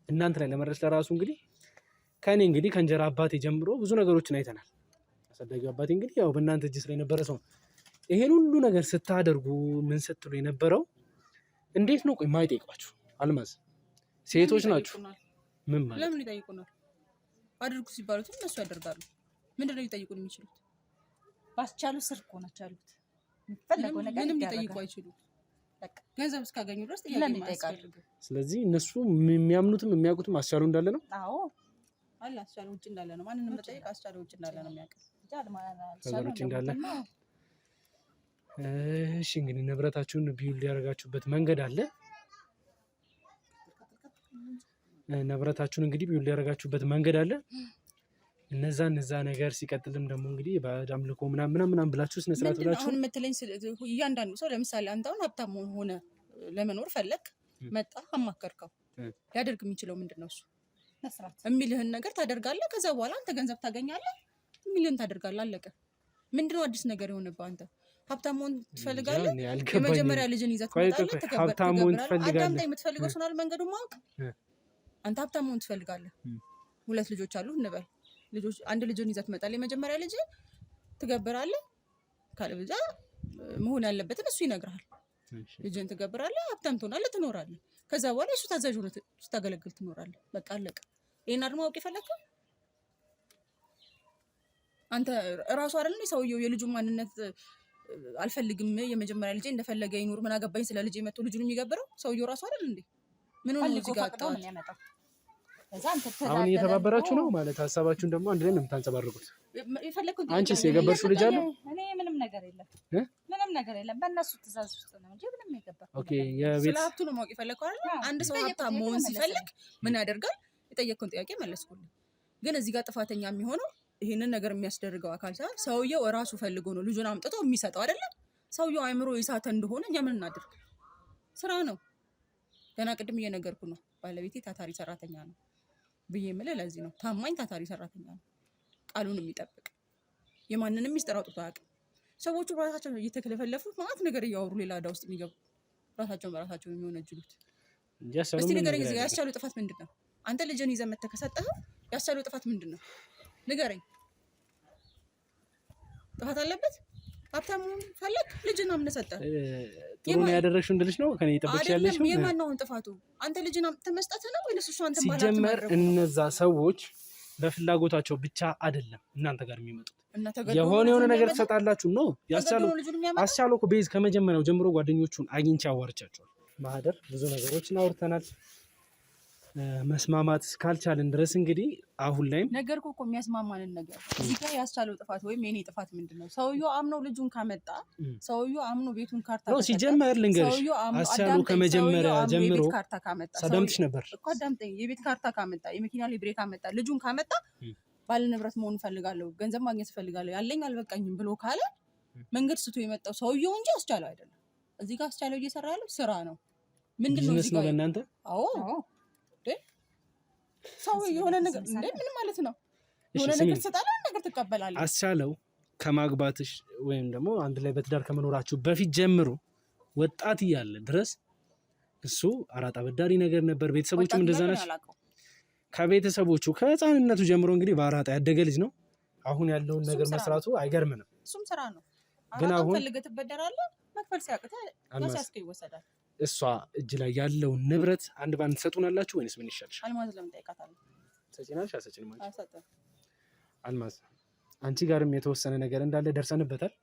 እናንተ ላይ ለመድረስ ለራሱ እንግዲህ ከኔ እንግዲህ ከእንጀራ አባቴ ጀምሮ ብዙ ነገሮችን አይተናል። አሳዳጊ አባቴ እንግዲህ ያው በእናንተ እጅ ስለ የነበረ ሰው ይሄን ሁሉ ነገር ስታደርጉ ምን ስትሉ የነበረው እንዴት ነው? ቆይ ማይጠይቋችሁ አልማዝ ሴቶች ናችሁ። ምን ማለት ለምን ይጠይቁናል? አድርጉ ሲባሉት እነሱ ያደርጋሉ። ምንድነው ሊጠይቁን የሚችሉት? ባስቻሉ ስር እኮ ናቸው ያሉት። ምንም ሊጠይቁ አይችሉም። ገንዘብ እስካገኙ ድረስ ይጠይቃሉ። ስለዚህ እነሱ የሚያምኑትም የሚያውቁትም አስቻሉ እንዳለ ነው። አዎ አለ አስቻሉ ውጭ እንዳለ ነው። ማንንም መጠየቅ አስቻሉ ውጭ እንዳለ ነው የሚያውቀው። ውጭ እንዳለ። እሺ እንግዲህ ንብረታችሁን ቢውል ያደረጋችሁበት መንገድ አለ። ንብረታችሁን እንግዲህ ቢውል ያደረጋችሁበት መንገድ አለ። እነዛ ነገር ሲቀጥልም ደግሞ እንግዲህ በአምልኮ ምናምን ብላችሁ ስነ ስርዓት ብላችሁ አሁን የምትለኝ እያንዳንዱ ሰው ለምሳሌ አንተ አሁን ሀብታም ሆነ ለመኖር ፈለግ መጣ አማከርከው ሊያደርግ የሚችለው ምንድን ነው? እሱ መስራት የሚልህን ነገር ታደርጋለህ። ከዛ በኋላ አንተ ገንዘብ ታገኛለህ፣ የሚልህን ታደርጋለህ። አለቀ። ምንድነው አዲስ ነገር የሆነበት? አንተ ሀብታም መሆን ትፈልጋለህ። የመጀመሪያ ልጅን ይዘህ ትመጣለህ። አዳምጣ። የምትፈልገው እሱን አይደል መንገዱን ማወቅ። አንተ ሀብታም መሆን ትፈልጋለህ። 2 ልጆች አሉ እንበል። አንድ ልጅን ይዘህ ትመጣለህ። የመጀመሪያ ልጅ ትገብራለህ። ካለበለዚያ መሆን ያለበትን እሱ ይነግርሃል። ልጅን ትገብራለህ፣ ሀብታም ትሆናለህ፣ ትኖራለህ። ከዛ በኋላ እሱ ታዛዥ ሆነህ ስታገለግል ትኖራለህ። በቃ አለቀ። ይሄን አድማ ማወቅ የፈለግከው አንተ እራሱ አይደል? ሰውየው የልጁን ማንነት አልፈልግም፣ የመጀመሪያ ልጅ እንደፈለገ ይኖር፣ ምን አገባኝ ስለ ልጅ መጥቶ ልጁን የሚገብረው ሰውየው እራሱ አይደል እንዴ? ምን ሆነ እዚህ ጋር አጣው? አሁን እየተባበራችሁ ነው ማለት ሀሳባችሁን ደግሞ አንድ ላይ ነው የምታንጸባርቁት። አንቺስ የገበርሽው ልጅ አለ? እኔ ምንም ነገር የለም። በእነሱ ትእዛዝ ውስጥ ነው እንጂ ምንም የገበር። ኦኬ የቤት ስለ ሀብቱ ነው ማወቅ የፈለግከው አይደል? አንድ ሰው ሀብታም መሆን ሲፈልግ ምን ያደርጋል? የጠየቅከውን ጥያቄ መለስኩልህ። ግን እዚህ ጋር ጥፋተኛ የሚሆነው ይሄንን ነገር የሚያስደርገው አካል ሳይሆን ሰውየው እራሱ ፈልጎ ነው ልጁን አምጥቶ የሚሰጠው አይደለም። ሰውየው አእምሮ የሳተ እንደሆነ እኛ ምን እናድርግ? ስራ ነው። ገና ቅድም እየነገርኩ ነው። ባለቤቴ ታታሪ ሰራተኛ ነው ብዬ የምልህ ለዚህ ነው። ታማኝ ታታሪ ሰራተኛ ነው፣ ቃሉን የሚጠብቅ የማንንም ሚስጥር አውጥቶ አያውቅም። ሰዎቹ በራሳቸው እየተከለፈለፉ ማለት ነገር እያወሩ ሌላ ዕዳ ውስጥ የሚገቡ ራሳቸውን በራሳቸው የሚሆነጅሉት። እስቲ ንገረኝ፣ ያስቻሉ ጥፋት ምንድን ነው? አንተ ልጅን ይዘህ መተህ ከሰጠኸው ያስቻሉ ጥፋት ምንድን ነው? ንገረኝ። ጥፋት አለበት? ሀብታሙን ፈለግ ልጅን አምነህ ሰጠህ። ጥሩ ነው ያደረግሽው እንድልሽ ነው ከኔ እየጠበቅሽ ያለሽው። የማን ነው ጥፋቱ? አንተ ልጅን አምጥተህ መስጠትህ ነው ወይስ እሱ አንተ ማለት ነው? ሲጀመር እነዛ ሰዎች በፍላጎታቸው ብቻ አይደለም እናንተ ጋር የሚመጡት። የሆነ ነገር ትሰጣላችሁ ነው አስቻለው እኮ ቤዝ ከመጀመሪያው ጀምሮ ጓደኞቹን አግኝቼ አዋርቻቸዋል። ማህደር ብዙ ነገሮችን አውርተናል። መስማማት ካልቻልን ድረስ እንግዲህ አሁን ላይም ነገርኩህ እኮ የሚያስማማንን ነገር። እዚህ ጋር ያስቻለው ጥፋት ወይም የኔ ጥፋት ምንድነው? ሰውየው አምኖ ልጁን ካመጣ፣ ሰውየው አምኖ ቤቱን ካርታ ነው ሲጀመር። ልንገርሽ አስቻለው ከመጀመሪያ ጀምሮ ሰደምትሽ ነበር እኮ አዳምጠኝ። የቤት ካርታ ካመጣ፣ የመኪና ሊብሬ ካመጣ፣ ልጁን ካመጣ ባለ ንብረት መሆን እፈልጋለሁ፣ ገንዘብ ማግኘት እፈልጋለሁ፣ ያለኝ አልበቃኝም ብሎ ካለ መንገድ ስቶ የመጣው ሰውየው እንጂ አስቻለው አይደለም። እዚህ ጋር አስቻለው እየሰራ ያለው ስራ ነው። ምንድነው እዚህ ጋር ለእናንተ? አዎ ሰው የሆነ ነገር እንደ ምን ማለት ነው? የሆነ ነገር ትሰጣለህ፣ ነገር ትቀበላለህ። አስቻለው ከማግባትሽ ወይም ደግሞ አንድ ላይ በትዳር ከመኖራችሁ በፊት ጀምሮ ወጣት እያለ ድረስ እሱ አራጣ በዳሪ ነገር ነበር። ቤተሰቦቹም እንደዛ ናቸው። ከቤተሰቦቹ ከህፃንነቱ ጀምሮ እንግዲህ በአራጣ ያደገ ልጅ ነው። አሁን ያለውን ነገር መስራቱ አይገርምንም። እሱም ስራ ነው። ግን አሁን ፈልገህ ትበደራለህ፣ መክፈል ሲያቅተህ ያስያዝከው ይወሰዳል። እሷ እጅ ላይ ያለውን ንብረት አንድ ባንድ ትሰጡናላችሁ ወይስ ምን ይሻልሽ? አልማዝ ለምን ጠይቃታለህ? ሰጪናልሽ አሰጪንም አንቺ አልማዝ አንቺ ጋርም የተወሰነ ነገር እንዳለ ደርሰንበታል።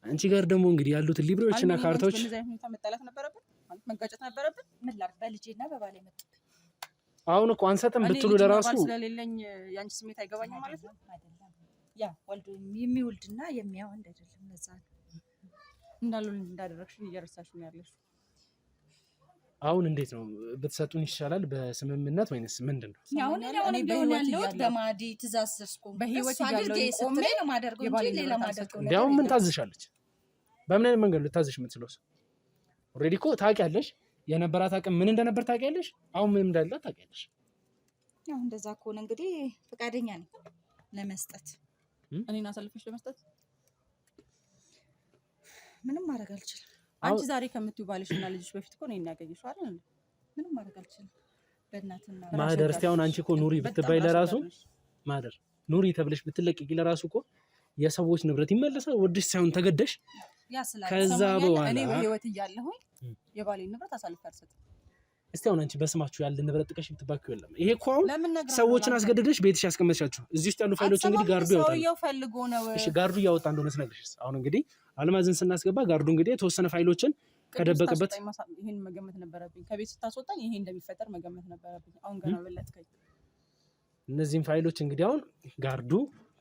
አንቺ ጋር ደግሞ እንግዲህ ያሉት ሊብሬዎችና ካርታዎች በእነዚህ አይነት ሁኔታ መጣላት ነበረብን ማለት መጋጨት ነበረብን። ምን ላድርግ በልጄና በባሌ መጥቶ አሁን እኮ አንሰጥም ብትሉ ለራሱ ስለሌለኝ ያንቺ ስሜት አይገባኝም ማለት ነው። አይደለም ያ ወልዶ የሚወልድና የሚያወልድ አይደለም። ለዛ እንዳለው እንዳደረግሽ እየረሳሽ ነው ያለሽ። አሁን እንዴት ነው ብትሰጡን ይሻላል በስምምነት ወይንስ ምንድን ነው? አሁን እኔ በህይወት በማዲ ትእዛዝ ስስኩ በህይወት ያለው ቆሜ ነው ማደርገው እንጂ ሌላ ማደርገው እንዴ አሁን ምን ታዝሻለች? በምን አይነት መንገድ ልታዝሽ የምትችለው? ኦልሬዲ እኮ ታውቂያለሽ፣ የነበራት አቅም ምን እንደነበር ታውቂያለሽ፣ አሁን ምን እንዳለ ታውቂያለሽ። አሁን እንደዛ ከሆነ እንግዲህ ፈቃደኛ ነኝ ለመስጠት። እኔን አሳልፈሽ ለመስጠት ምንም ማድረግ አልችልም። አንቺ ዛሬ ከምትዩ ባልሽና ልጅሽ በፊት እኮ እኔን ያገኘሽው አይደል? ምንም ማድረግ አልችልም። በእናትና ማህደር እስቲ አሁን አንቺ እኮ ኑሪ ብትባይ ለራሱ ማህደር ኑሪ ተብለሽ ብትለቀቂ ለራሱ እኮ የሰዎች ንብረት ይመለሳል። ወድሽ ሳይሆን ተገደሽ ከዛ በኋላ እኔ በህይወት እያለሁኝ የባሌን ንብረት አሳልፌ አልሰጥም። እስቲ አሁን አንቺ በስማችሁ ያለ ንብረት ጥቀሽ ብትባኪው የለም። ይሄ እኮ አሁን ሰዎችን አስገድደሽ ቤትሽ ያስቀመጥሻችሁ እዚህ ውስጥ ያሉ ፋይሎች እንግዲህ ጋርዱ ያወጣል። ሰውየው ፈልጎ ነው። እሺ ጋርዱ ያወጣ እንደሆነ ስነግርሽ አሁን እንግዲህ አልማዝን ስናስገባ ጋርዱ እንግዲህ የተወሰነ ፋይሎችን ከደበቀበት ይሄን መገመት ነበረብኝ። ከቤት ስታስወጣኝ ይሄ እንደሚፈጠር መገመት ነበረብኝ። አሁን ገና በለጥከኝ። እነዚህን ፋይሎች እንግዲህ አሁን ጋርዱ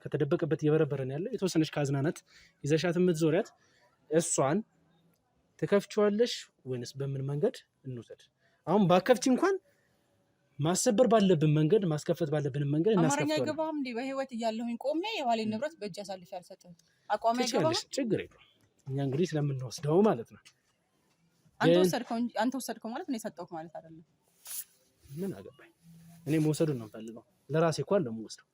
ከተደበቀበት እየበረበረን ያለው የተወሰነች ካዝናናት ይዘሻት የምትዞሪያት እሷን ትከፍቺዋለሽ ወይንስ በምን መንገድ እንውሰድ? አሁን ባከፍቺ እንኳን ማሰበር ባለብን መንገድ ማስከፈት ባለብን መንገድ እናስከፍታለን። አማርኛ ገባም እንዴ? በህይወት እያለሁኝ ቆሜ የባሌን ንብረት በእጅ አሳልፌ አልሰጥም። አቋም አይገባም። ችግር የለውም። እኛ እንግዲህ ስለምንወስደው ማለት ነው። አንተ ወሰድከው ማለት ነው የሰጠሁት ማለት አይደለም። ምን አገባኝ? እኔ መውሰዱን ነው ፈልገው ለራሴ እኮ አለ የምወስደው።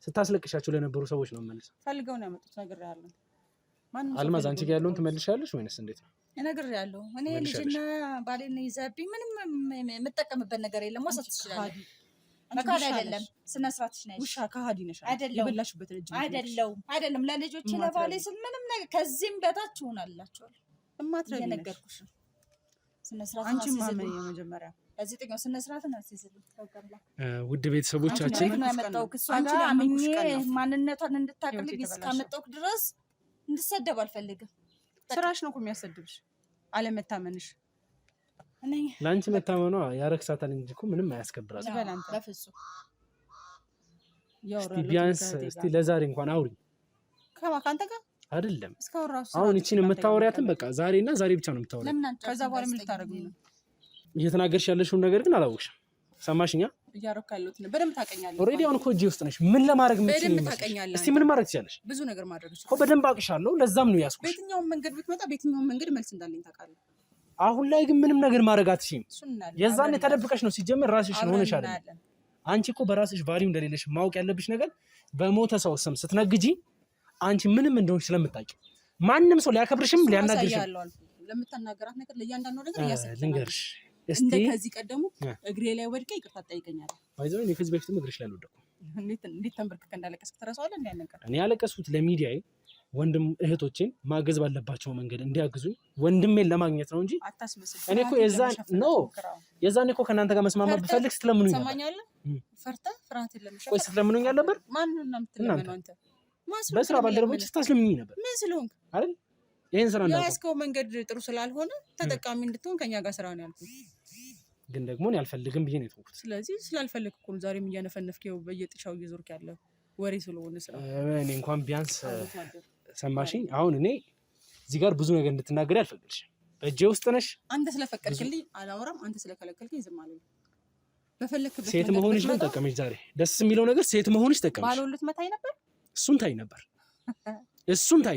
ስታስለቅሻቸው ለነበሩ ሰዎች ነው መልሰው ፈልገው ነው ያመጡት። ነገር ያለው አልማዝ አንቺ ጋር ያለውን ትመልሻለሽ ወይንስ እንዴት ነው? ነገር ያለው እኔ ልጅና ባሌን ይዘብኝ ምንም የምጠቀምበት ነገር የለም። ወሰት ትችላለህ። መካድ አይደለም ስነ ስርዓትሽ ነሽ። ውሻ ከሃዲ ነሽ። የበላሽበት ልጅ አይደለም ለልጆች ለባሌ ስል ምንም ነገር ከዚህም በታች ሆናላችኋለሁ። እማትረቢ የነገርኩሽ ስነ ስርዓት አንቺ ማመን የመጀመሪያ ጋዜጠኛው ስነ ስርዓት ነው ሲዝልኝ ውድ ቤተሰቦቻችን ነው ያመጣው ክሷን አምኜ ማንነቷን እንድታቀልኝ እስካመጣው ድረስ እንድሰደብ አልፈልግም። ስራሽ ነው እኮ የሚያሰድብሽ አለመታመንሽ። ለአንቺ መታመኗ ያረክሳታል እንጂ እኮ ምንም አያስከብራትም። በፍጹም እስቲ ቢያንስ እስቲ ለዛሬ እንኳን አውሪ። ከአንተ ጋር አይደለም አሁን እቺን የምታወሪያትን በቃ ዛሬና ዛሬ ብቻ ነው የምታወሪያት። ከዛ በኋላ ምን ልታደርጉኝ ነው? እየተናገርሽ ያለሽውን ነገር ግን አላወቅሽም። ሰማሽኛ? እያደረኩ ያለሁት በደንብ ታውቀኛለህ። ኦልሬዲ አሁን እኮ እጄ ውስጥ ነሽ። ምን ለማድረግ ምን በደንብ ታውቀኛለህ። እስቲ ምን ማድረግ ትችያለሽ? ብዙ ነገር ማድረግ እኮ በደንብ አውቅሻለሁ። ለዛም ነው ያስኩሽ። በየትኛውም መንገድ ብትመጣ በየትኛውም መንገድ መልስ እንዳለኝ ታውቃለህ። አሁን ላይ ግን ምንም ነገር ማድረግ አትችይም። የዛኔ ተደብቀሽ ነው ሲጀመር ራስሽ ነው ሆነሽ አይደል? አንቺ እኮ በራስሽ ቫልዩ እንደሌለሽ ማወቅ ያለብሽ ነገር በሞተ ሰው ስም ስትነግጂ አንቺ ምንም እንደሆንሽ ስለምታውቂ ማንም ሰው ሊያከብርሽም ሊያናግርሽም ለምትናገራት ነገር ለእያንዳንዱ ነገር እያሰብሽ ልንገርሽ እስቲ ከዚህ ቀደሙ እግሬ ላይ ወድቀ ይቅርታ ትጠይቀኛለህ። ባይዘው እኔ ከዚህ በፊትም እግርሽ ላይ አልወደኩም። እንዴት ተንበርክከ እንዳለቀስክ ትረሳዋለህ? እንዴ ያነቀር እኔ ያለቀስኩት ለሚዲያዬ ወንድም እህቶቼን ማገዝ ባለባቸው መንገድ እንዲያግዙኝ ወንድሜን ለማግኘት ነው እንጂ አታስመስል። እኔ እኮ የዛኔ እኮ ከእናንተ ጋር መስማማት ብፈልግ ስትለምኑኝ ነበር። ሰማኛለህ? ፈርተህ ፍርሃትን ለመሸፈን ወይ ስትለምኑኝ ነበር? ማን ነው የምትለምነው አንተ? በስራ ባልደረቦች ስታስለምኑኝ ነበር ምን ስለሆንክ አይደል? ይሄን ስራ እንዳውቀው ያስከው መንገድ ጥሩ ስላልሆነ ተጠቃሚ እንድትሆን ከኛ ጋር ስራ ነው ያልኩት። ግን ደግሞ እኔ አልፈልግም ብዬ ነው የተውኩት። ስለዚህ ስላልፈልግ እኮ ነው ዛሬም እያነፈነፍከው በየጥሻው እየዞርክ ያለው ወሬ ስለሆነ ስራ። እኔ እንኳን ቢያንስ ሰማሽኝ። አሁን እኔ እዚህ ጋር ብዙ ነገር እንድትናገሪ አልፈቅድሽም። በእጄ ውስጥ ነሽ። አንተ ስለፈቀድክልኝ አላወራም፣ አንተ ስለከለከልከኝ ዝም አልልም። በፈለክበት ሴት መሆንሽ ነው ጠቀመሽ። ዛሬ ደስ የሚለው ነገር ሴት መሆንሽ ጠቀመሽ። ባልወልድ መታይ ነበር። እሱን ታይ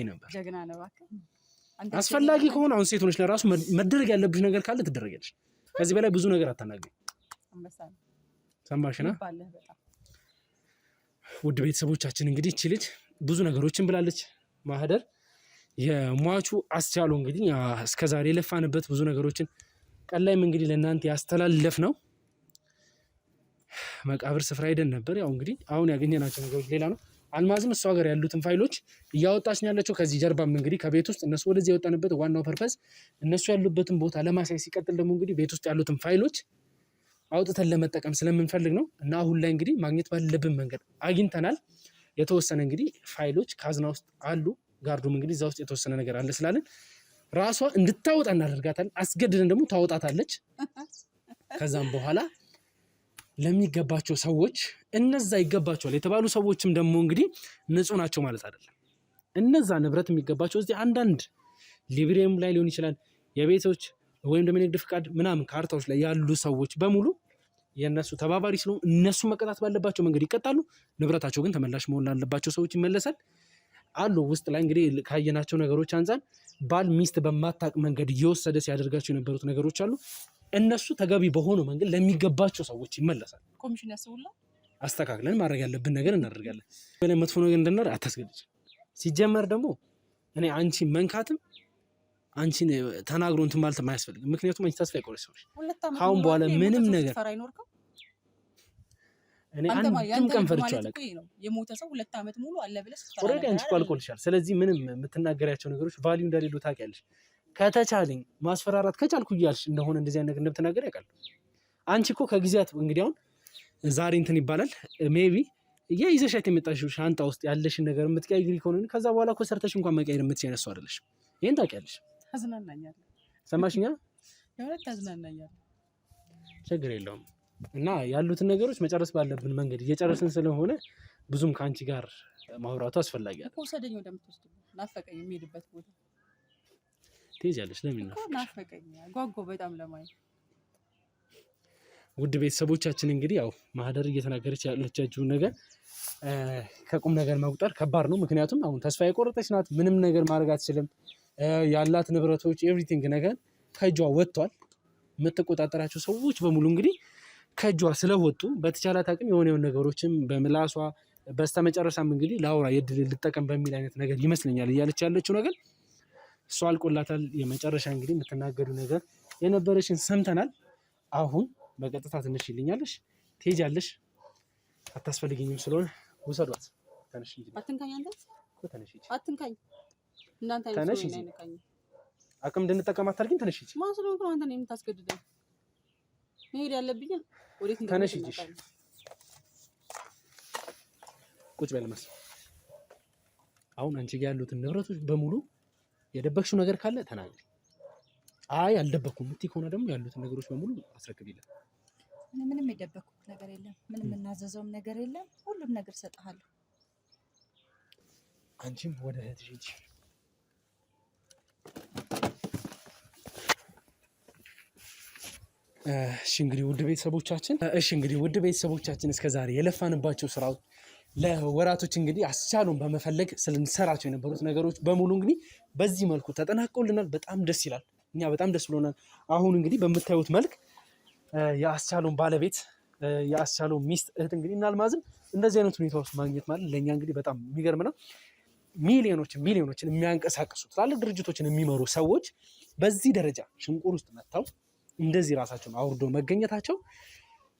ነበር። ጀግና ነው እባክህ። አስፈላጊ ከሆነ አሁን ሴት ሆነሽ ለራሱ መደረግ ያለብሽ ነገር ካለ ትደረጊያለሽ። ከዚህ በላይ ብዙ ነገር አታናግሪኝ። ሰማሽና? ውድ ቤተሰቦቻችን እንግዲህ እቺ ልጅ ብዙ ነገሮችን ብላለች። ማህደር የሟቹ አስቻለው እንግዲህ እስከዛሬ የለፋንበት ብዙ ነገሮችን ቀን ላይም እንግዲህ ለእናንተ ያስተላለፍ ነው። መቃብር ስፍራ ሄደን ነበር። ያው እንግዲህ አሁን ያገኘናቸው ነገሮች ሌላ ነው። አልማዝም እሷ ጋር ያሉትን ፋይሎች እያወጣች ነው ያለችው። ከዚህ ጀርባም እንግዲህ ከቤት ውስጥ እነሱ ወደዚህ የወጣንበት ዋናው ፐርፐዝ እነሱ ያሉበትን ቦታ ለማሳይ ሲቀጥል ደግሞ እንግዲህ ቤት ውስጥ ያሉትን ፋይሎች አውጥተን ለመጠቀም ስለምንፈልግ ነው። እና አሁን ላይ እንግዲህ ማግኘት ባለብን መንገድ አግኝተናል። የተወሰነ እንግዲህ ፋይሎች ካዝና ውስጥ አሉ። ጋርዱም እንግዲህ እዛ ውስጥ የተወሰነ ነገር አለ ስላለን ራሷ እንድታወጣ እናደርጋታለን። አስገድደን ደግሞ ታወጣታለች። ከዛም በኋላ ለሚገባቸው ሰዎች እነዛ ይገባቸዋል የተባሉ ሰዎችም ደግሞ እንግዲህ ንጹህ ናቸው ማለት አይደለም። እነዛ ንብረት የሚገባቸው እዚህ አንዳንድ ሊብሬም ላይ ሊሆን ይችላል የቤቶች ወይም ደግሞ የንግድ ፍቃድ ምናምን ካርታዎች ላይ ያሉ ሰዎች በሙሉ የእነሱ ተባባሪ ስለሆኑ እነሱ መቀጣት ባለባቸው መንገድ ይቀጣሉ። ንብረታቸው ግን ተመላሽ መሆን ላለባቸው ሰዎች ይመለሳል አሉ። ውስጥ ላይ እንግዲህ ካየናቸው ነገሮች አንፃር ባል ሚስት በማታቅ መንገድ እየወሰደ ሲያደርጋቸው የነበሩት ነገሮች አሉ። እነሱ ተገቢ በሆነው መንገድ ለሚገባቸው ሰዎች ይመለሳል። ኮሚሽን ያስቡላ አስተካክለን ማድረግ ያለብን ነገር እናደርጋለን። በላይ መጥፎ ነገር እንደናር አታስገድጅ። ሲጀመር ደግሞ እኔ አንቺ መንካትም አንቺን ተናግሮ እንትን ማለት የማያስፈልግ ምክንያቱም አንቺ ተስፋ ይቆርጥ ሰዎች ካሁን በኋላ ምንም ነገር እኔ አንድም ቀን ፈርቼው አላውቅም። የሞተ ሰው 2 ዓመት ሙሉ አለ ብለሽ ኦሬዲ አንቺ ቋልቆልሻል። ስለዚህ ምንም የምትናገሪያቸው ነገሮች ቫልዩ እንደሌሉ ታውቂያለሽ። ከተቻለኝ ማስፈራራት ከቻልኩ እያልሽ እንደሆነ እንደዚህ አይነት ነገር እንደምትናገር ያውቃል። አንቺ እኮ ከጊዜያት እንግዲህ አሁን ዛሬ እንትን ይባላል ሜቢ ይዘሻት የመጣሽው ሻንጣ ውስጥ ያለሽን ነገር የምትቀያይሪ ከሆነ ከዛ በኋላ እኮ ሰርተሽ እንኳን መቀየር የምትችይ አይነት ሰው አይደለሽ። ይሄን ታውቂያለሽ። ታዝናናኛለህ። ሰማሽኛ? የሆነት ታዝናናኛለህ። ችግር የለውም። እና ያሉትን ነገሮች መጨረስ ባለብን መንገድ እየጨረስን ስለሆነ ብዙም ከአንቺ ጋር ማውራቱ አስፈላጊ አይደለም። ወሰደኝ ወደምትወስደው ናፈቀኝ። የሚሄድበት ቦታ ትይዣለሽ። ለምን ነው ናፈቀኝ? ጓጓ በጣም ለማየት። ውድ ቤተሰቦቻችን እንግዲህ ያው ማህደር እየተናገረች ያለቻችሁን ነገር ከቁም ነገር መቁጠር ከባድ ነው። ምክንያቱም አሁን ተስፋ የቆረጠች ናት። ምንም ነገር ማድረግ አትችልም። ያላት ንብረቶች ኤቭሪቲንግ ነገር ከእጇ ወጥቷል። የምትቆጣጠራቸው ሰዎች በሙሉ እንግዲህ ከእጇ ስለወጡ በተቻላት አቅም የሆነ ነገሮችም በምላሷ በስተመጨረሻም እንግዲህ ላውራ የድል ልጠቀም በሚል አይነት ነገር ይመስለኛል እያለች ያለችው ነገር እሷ አልቆላታል። የመጨረሻ እንግዲህ የምትናገዱ ነገር የነበረችን ሰምተናል። አሁን በቀጥታ ትንሽ ይልኛለሽ፣ ትሄጃለሽ። አታስፈልግኝም ስለሆነ ውሰዷት። ተነሽ እንጂ አትንካኝ። አንተ እኮ ተነሽ እንጂ አትንካኝ። እናንተ ተነሽ እንጂ አቅም እንድንጠቀም አታርጊኝ። ተነሽ እንጂ ማስሎን ነው አንተ ነው የምታስገድደኝ። መሄድ ያለብኝ ወዴት እንደሆነ ተነሽ እንጂ ቁጭ በል መስ አሁን አንቺ ጋር ያሉትን ንብረቶች በሙሉ የደበቅሽው ነገር ካለ ተናገሪ። አይ አልደበኩም የምትይ ከሆነ ደግሞ ያሉትን ነገሮች በሙሉ አስረክቢልኝ። ምንም የደበኩት ነገር የለም። ምንም የምናዘዘውም ነገር የለም። ሁሉም ነገር እሰጥሃለሁ። አንቺም ወደ እህትሽ ሂጂ። እሺ እንግዲህ ውድ ቤተሰቦቻችን እስከዛሬ የለፋንባቸው ስራዎች ለወራቶች እንግዲህ አስቻሉን በመፈለግ ስንሰራቸው የነበሩት ነገሮች በሙሉ እንግዲህ በዚህ መልኩ ተጠናቀውልናል። በጣም ደስ ይላል። እኛ በጣም ደስ ብሎናል። አሁን እንግዲህ በምታዩት መልክ የአስቻሉን ባለቤት የአስቻሉን ሚስት እህት እንግዲህ እናልማዝን እንደዚህ አይነት ሁኔታ ውስጥ ማግኘት ማለት ለእኛ እንግዲህ በጣም የሚገርም ነው። ሚሊዮኖችን የሚያንቀሳቅሱ ትላልቅ ድርጅቶችን የሚመሩ ሰዎች በዚህ ደረጃ ሽንቁር ውስጥ መጥተው እንደዚህ ራሳቸውን አውርዶ መገኘታቸው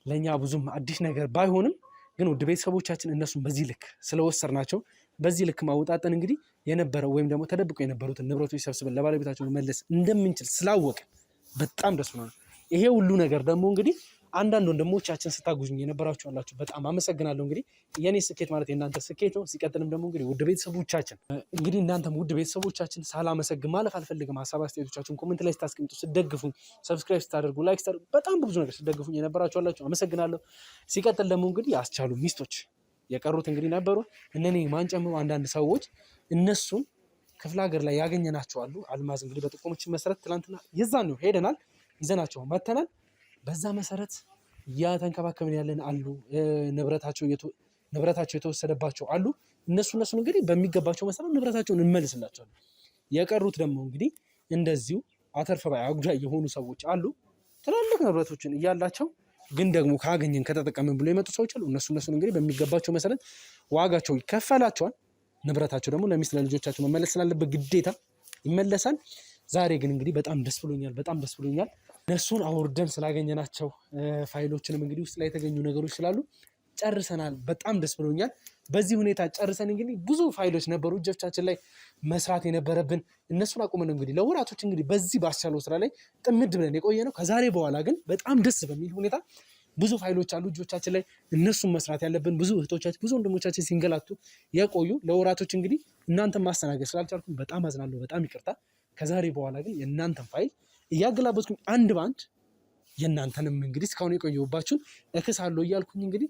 ለእኛ ብዙም አዲስ ነገር ባይሆንም ግን ውድ ቤተሰቦቻችን እነሱም በዚህ ልክ ስለወሰርናቸው በዚህ ልክ ማውጣጠን እንግዲህ የነበረው ወይም ደግሞ ተደብቀው የነበሩትን ንብረቶች ሰብስበን ለባለቤታቸው መመለስ እንደምንችል ስላወቅን በጣም ደስ ብሎናል። ይሄ ሁሉ ነገር ደግሞ እንግዲህ አንዳንድ ወንድሞቻችን ስታጉዙኝ የነበራችሁ አላችሁ፣ በጣም አመሰግናለሁ። እንግዲህ የኔ ስኬት ማለት የእናንተ ስኬት ነው። ሲቀጥልም ደግሞ እንግዲህ ውድ ቤተሰቦቻችን እንግዲህ እናንተም ውድ ቤተሰቦቻችን ሳላመሰግን ማለፍ አልፈልግም። ሀሳብ አስተያየቶቻችሁን ኮሜንት ላይ ስታስቀምጡ፣ ስደግፉኝ፣ ሰብስክራይብ ስታደርጉ፣ ላይክ ስታደርጉ፣ በጣም ብዙ ነገር ስደግፉኝ የነበራችሁ አላችሁ፣ አመሰግናለሁ። ሲቀጥል ደግሞ እንግዲህ ያስቻሉ ሚስቶች የቀሩት እንግዲህ ነበሩ እነኔ ማን ጨምሮ አንዳንድ ሰዎች እነሱን ክፍለ ሀገር ላይ ያገኘናቸው አሉ። አልማዝ እንግዲህ በጥቆሞችን መሰረት ትላንትና የዛን ነው ሄደናል፣ ይዘናቸው መተናል። በዛ መሰረት እያተንከባከብን ያለን አሉ። ንብረታቸው የተወሰደባቸው አሉ። እነሱን እንግዲህ በሚገባቸው መሰረት ንብረታቸውን እንመልስላቸዋለን። የቀሩት ደግሞ እንግዲህ እንደዚሁ አተርፈ ባይ አጉጃ የሆኑ ሰዎች አሉ። ትላልቅ ንብረቶችን እያላቸው ግን ደግሞ ካገኘን ከተጠቀምን ብሎ የመጡ ሰዎች አሉ። እነሱን እንግዲህ በሚገባቸው መሰረት ዋጋቸው ይከፈላቸዋል። ንብረታቸው ደግሞ ለሚስት ለልጆቻቸው መመለስ ስላለበት ግዴታ ይመለሳል። ዛሬ ግን እንግዲህ በጣም ደስ ብሎኛል። እነሱን አውርደን ስላገኘናቸው ፋይሎችንም እንግዲህ ውስጥ ላይ የተገኙ ነገሮች ስላሉ ጨርሰናል። በጣም ደስ ብሎኛል። በዚህ ሁኔታ ጨርሰን እንግዲህ ብዙ ፋይሎች ነበሩ እጆቻችን ላይ መስራት የነበረብን። እነሱን አቁመን እንግዲህ ለወራቶች እንግዲህ በዚህ ባስቻለው ስራ ላይ ጥምድ ብለን የቆየ ነው። ከዛሬ በኋላ ግን በጣም ደስ በሚል ሁኔታ ብዙ ፋይሎች አሉ እጆቻችን ላይ እነሱን መስራት ያለብን። ብዙ እህቶቻችን ብዙ ወንድሞቻችን ሲንገላቱ የቆዩ ለወራቶች እንግዲህ እናንተን ማስተናገድ ስላልቻልኩኝ በጣም አዝናለሁ። በጣም ይቅርታ። ከዛሬ በኋላ ግን የእናንተን ፋይል እያገላበጥኩኝ አንድ በአንድ የእናንተንም እንግዲህ እስካሁን የቆየሁባችሁን እክሳለሁ እያልኩኝ እንግዲህ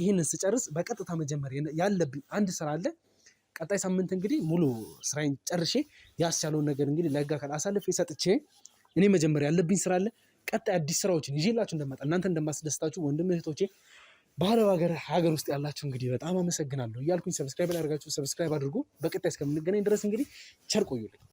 ይህንን ስጨርስ በቀጥታ መጀመር ያለብኝ አንድ ስራ አለ። ቀጣይ ሳምንት እንግዲህ ሙሉ ስራዬን ጨርሼ ያስቻለውን ነገር እንግዲህ ለህግ አካል አሳልፌ ሰጥቼ እኔ መጀመር ያለብኝ ስራ አለ። ቀጣይ አዲስ ስራዎችን ይዤላችሁ እንደመጣ እናንተ እንደማስደስታችሁ ወንድም እህቶቼ ባህል ሀገር ውስጥ ያላችሁ እንግዲህ በጣም አመሰግናለሁ እያልኩኝ ሰብስክራይብ ያደርጋችሁ ሰብስክራይብ አድርጉ። በቀጣይ እስከምንገናኝ ድረስ እንግዲህ ቸር ቆዩልኝ።